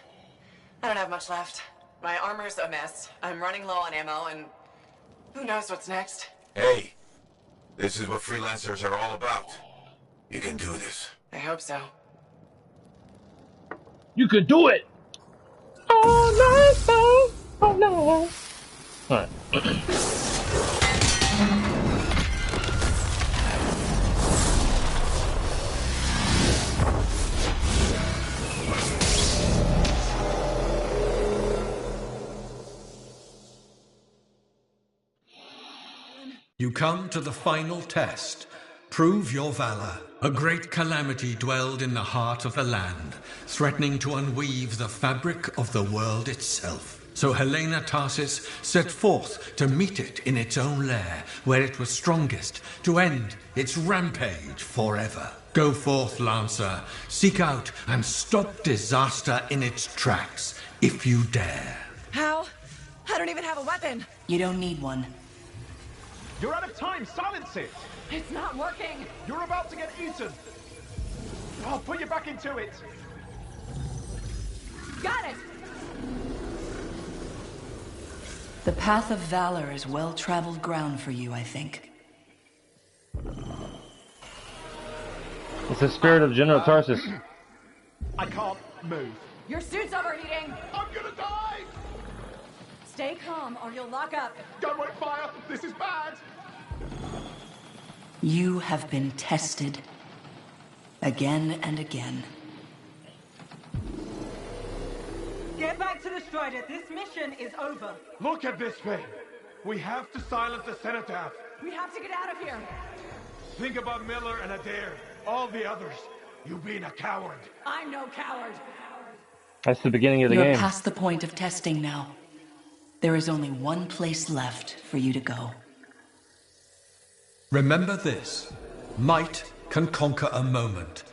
I don't have much left. My armor's a mess. I'm running low on ammo, and who knows what's next. Hey, this is what freelancers are all about. You can do this. I hope so. You can do it! Oh no! Alright. You come to the final test. Prove your valor. A great calamity dwelled in the heart of the land, threatening to unweave the fabric of the world itself. So Helena Tarsis set forth to meet it in its own lair, where it was strongest, to end its rampage forever. Go forth, Lancer. Seek out and stop disaster in its tracks, if you dare. How? I don't even have a weapon. You don't need one. You're out of time! Silence it! It's not working! You're about to get eaten! I'll put you back into it! Got it! The path of valor is well-traveled ground for you, I think. It's the spirit of General Tarsus. I can't move. Your suit's overheating! I'm gonna die! Stay calm or you'll lock up. Don't wait fire! This is bad! You have been tested. Again and again. Get back to the Strider. This mission is over. Look at this thing! We have to silence the cenotaph. We have to get out of here. Think about Miller and Adair. All the others. You've been a coward. I'm no coward. That's the beginning of the You're game. past the point of testing now. There is only one place left for you to go. Remember this. Might can conquer a moment.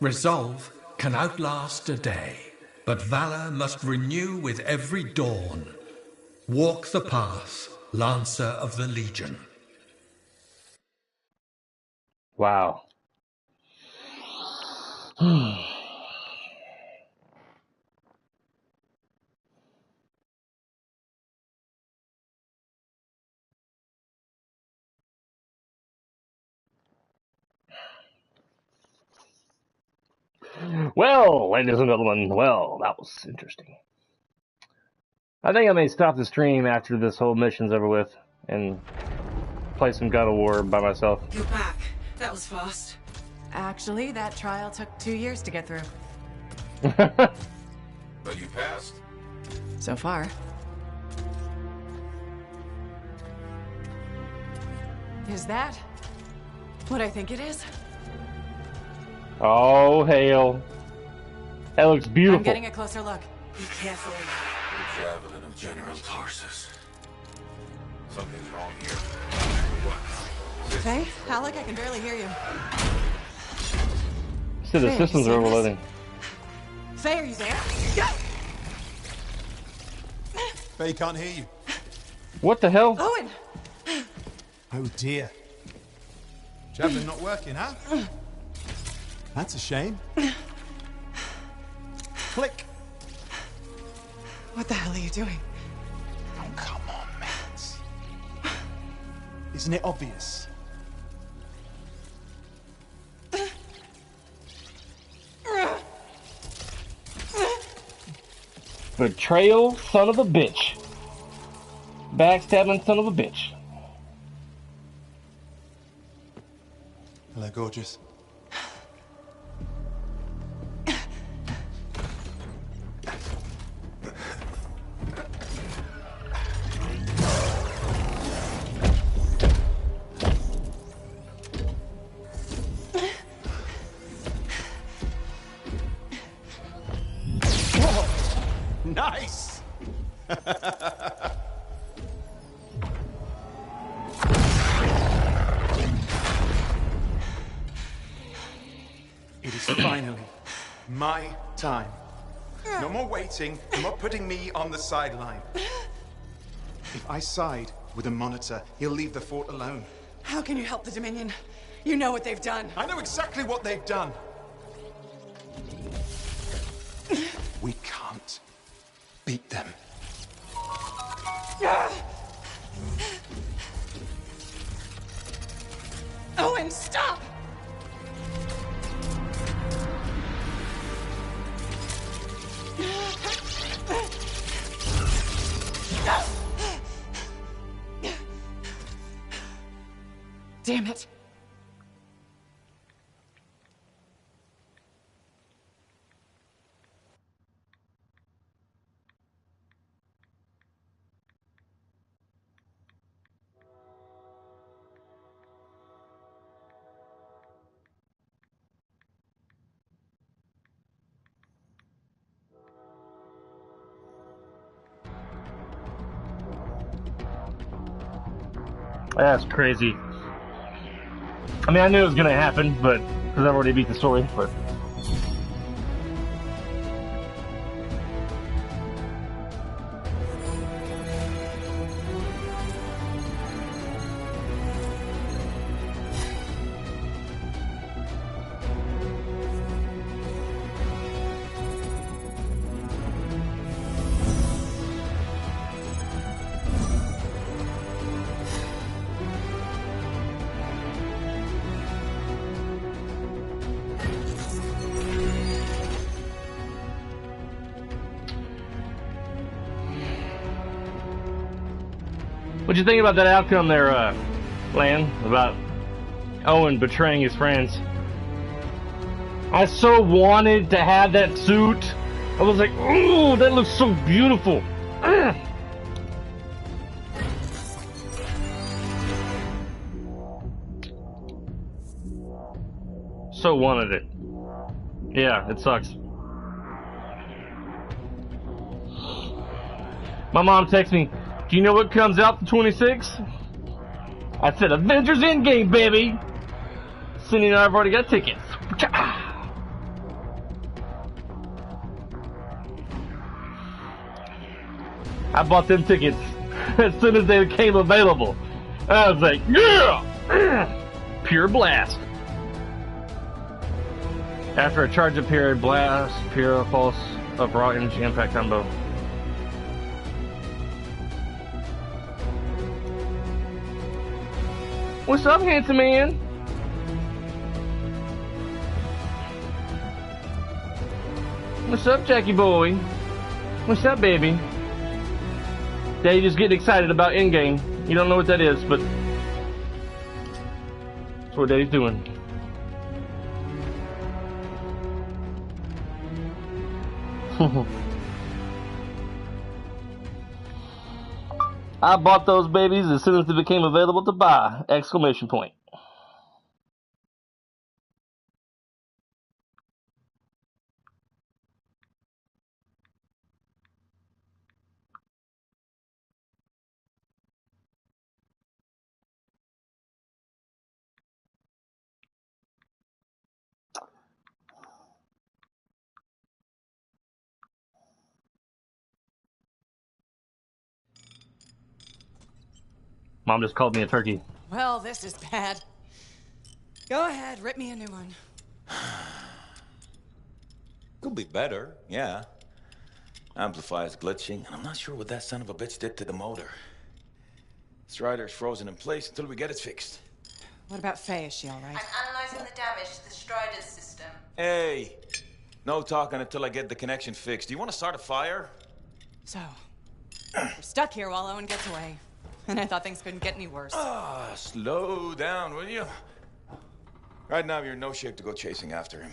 Resolve can outlast a day. But valor must renew with every dawn. Walk the path, Lancer of the Legion. Wow. Well, ladies and gentlemen, well, that was interesting. I think I may stop the stream after this whole mission's over with and play some God of War by myself. You're back. That was fast. Actually, that trial took 2 years to get through. But you passed. So far. Is that what I think it is? Oh, hail. That looks beautiful. I'm getting a closer look. Be careful. The javelin of General Tarsus. Something's wrong here. What? Hey, Alec, I can barely hear you. So the systems are overloading. Faye, are you there? Faye can't hear you. What the hell? Owen! Oh dear. Javelin not working, huh? That's a shame. Click. What the hell are you doing? Oh, come on, Matt. Isn't it obvious? Betrayal, son of a bitch. Backstabbing, son of a bitch. Hello, gorgeous. Nice! It is finally my time. No more waiting, no more putting me on the sideline. If I side with a monitor, he'll leave the fort alone. How can you help the Dominion? You know what they've done. I know exactly what they've done. We can't beat them. Owen, stop! Damn it. That's crazy. I mean, I knew it was gonna happen, but because I've already beat the story, but. What you think about that outcome there, Lan? About Owen betraying his friends? I so wanted to have that suit. I was like, ooh, that looks so beautiful. So wanted it. Yeah, it sucks. My mom texted me, do you know what comes out the 26th? I said, Avengers Endgame, baby! Cindy and I have already got tickets. I bought them tickets as soon as they became available. I was like, yeah! Pure blast. After a charge-up period, blast, pure pulse of raw energy impact combo. What's up, handsome man? What's up, Jackie boy? What's up, baby? Daddy just getting excited about Endgame. You don't know what that is, but that's what Daddy's doing. I bought those babies as soon as they became available to buy! Exclamation point. Mom just called me a turkey. Well, this is bad. Go ahead, rip me a new one. Could be better, yeah. Amplifier's glitching, and I'm not sure what that son of a bitch did to the motor. Strider's frozen in place until we get it fixed. What about Faye? Is she all right? I'm analyzing the damage to the Strider's system. Hey, no talking until I get the connection fixed. Do you want to start a fire? So, we're stuck here while Owen gets away. And I thought things couldn't get any worse. Slow down, will you? Right now, you're in no shape to go chasing after him.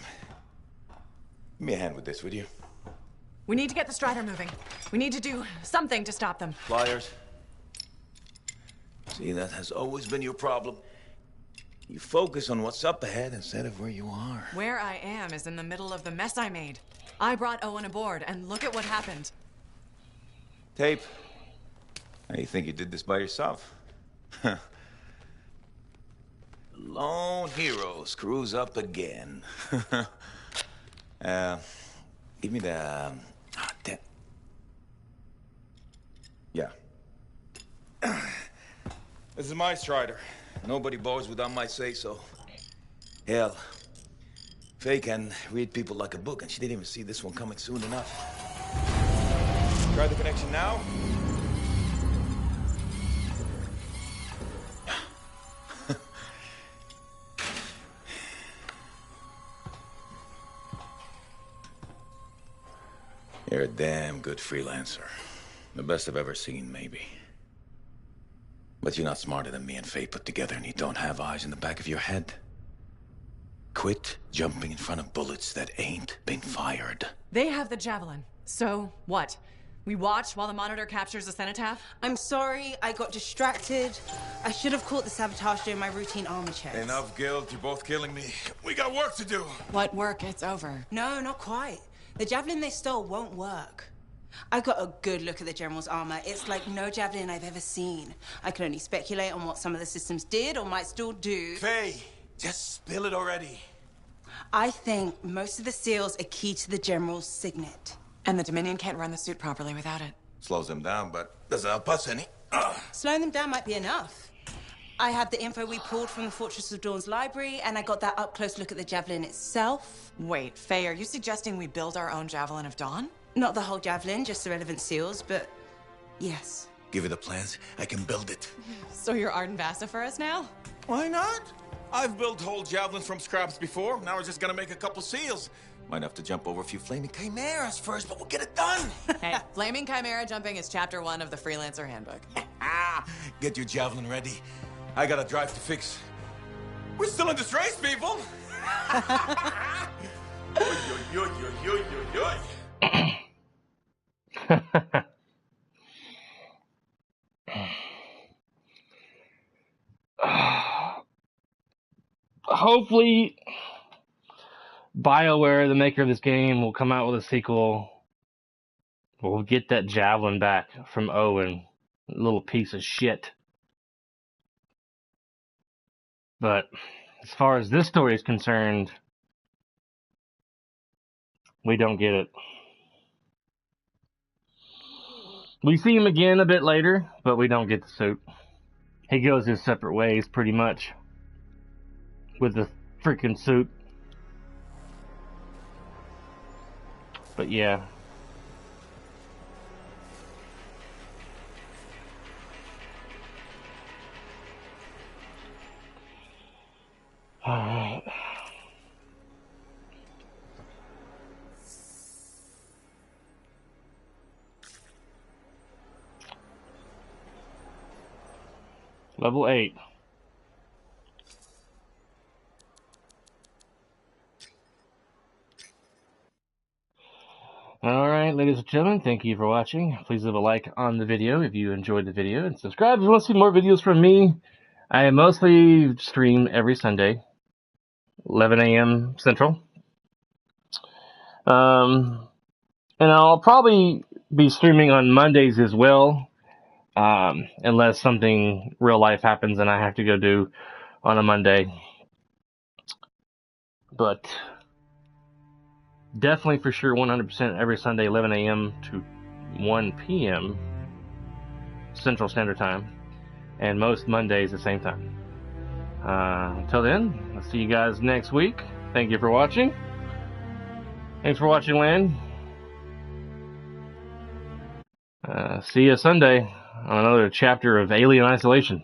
Give me a hand with this, would you? We need to get the Strider moving. We need to do something to stop them. Flyers. See, that has always been your problem. You focus on what's up ahead instead of where you are. Where I am is in the middle of the mess I made. I brought Owen aboard, and look at what happened. Tape. How do you think you did this by yourself? Lone hero screws up again. Give me the... Yeah. This is my Strider. Nobody boards without my say-so. Hell, Faye can read people like a book, and she didn't even see this one coming soon enough. Try the connection now. You're a damn good freelancer. The best I've ever seen, maybe. But you're not smarter than me and Faye put together, and you don't have eyes in the back of your head. Quit jumping in front of bullets that ain't been fired. They have the Javelin. So, what? We watch while the monitor captures the cenotaph? I'm sorry, I got distracted. I should have caught the sabotage during my routine armor checks. Enough guilt, you're both killing me. We got work to do. What work? It's over. No, not quite. The Javelin they stole won't work. I got a good look at the General's armor. It's like no Javelin I've ever seen. I can only speculate on what some of the systems did or might still do. Faye, just spill it already. I think most of the seals are key to the General's signet. And the Dominion can't run the suit properly without it. Slows them down, but doesn't help us any. Slowing them down might be enough. I have the info we pulled from the Fortress of Dawn's library, and I got that up-close look at the Javelin itself. Wait, Faye, are you suggesting we build our own Javelin of Dawn? Not the whole Javelin, just the relevant seals, but yes. Give her the plans, I can build it. So you're Arden Vassa for us now? Why not? I've built whole javelins from scraps before. Now we're just gonna make a couple seals. Might have to jump over a few flaming chimeras first, but we'll get it done. Hey, flaming chimera jumping is chapter 1 of the Freelancer Handbook. Get your javelin ready. I got a drive to fix. We're still in this race, people. Hopefully, BioWare, the maker of this game, will come out with a sequel. We'll get that javelin back from Owen, little piece of shit. But as far as this story is concerned, we don't get it. We see him again a bit later, but we don't get the suit. He goes his separate ways, pretty much, with the freaking suit. But yeah. Alright. Level 8. Alright, ladies and gentlemen, thank you for watching. Please leave a like on the video if you enjoyed the video, and subscribe if you want to see more videos from me. I mostly stream every Sunday, 11 a.m. Central. And I'll probably be streaming on Mondays as well, unless something real life happens and I have to go do on a Monday. But definitely for sure 100% every Sunday 11 a.m. to 1 p.m. Central Standard Time, and most Mondays at the same time. Until then, I'll see you guys next week. Thank you for watching. Thanks for watching, Land. See you Sunday on another chapter of Alien Isolation.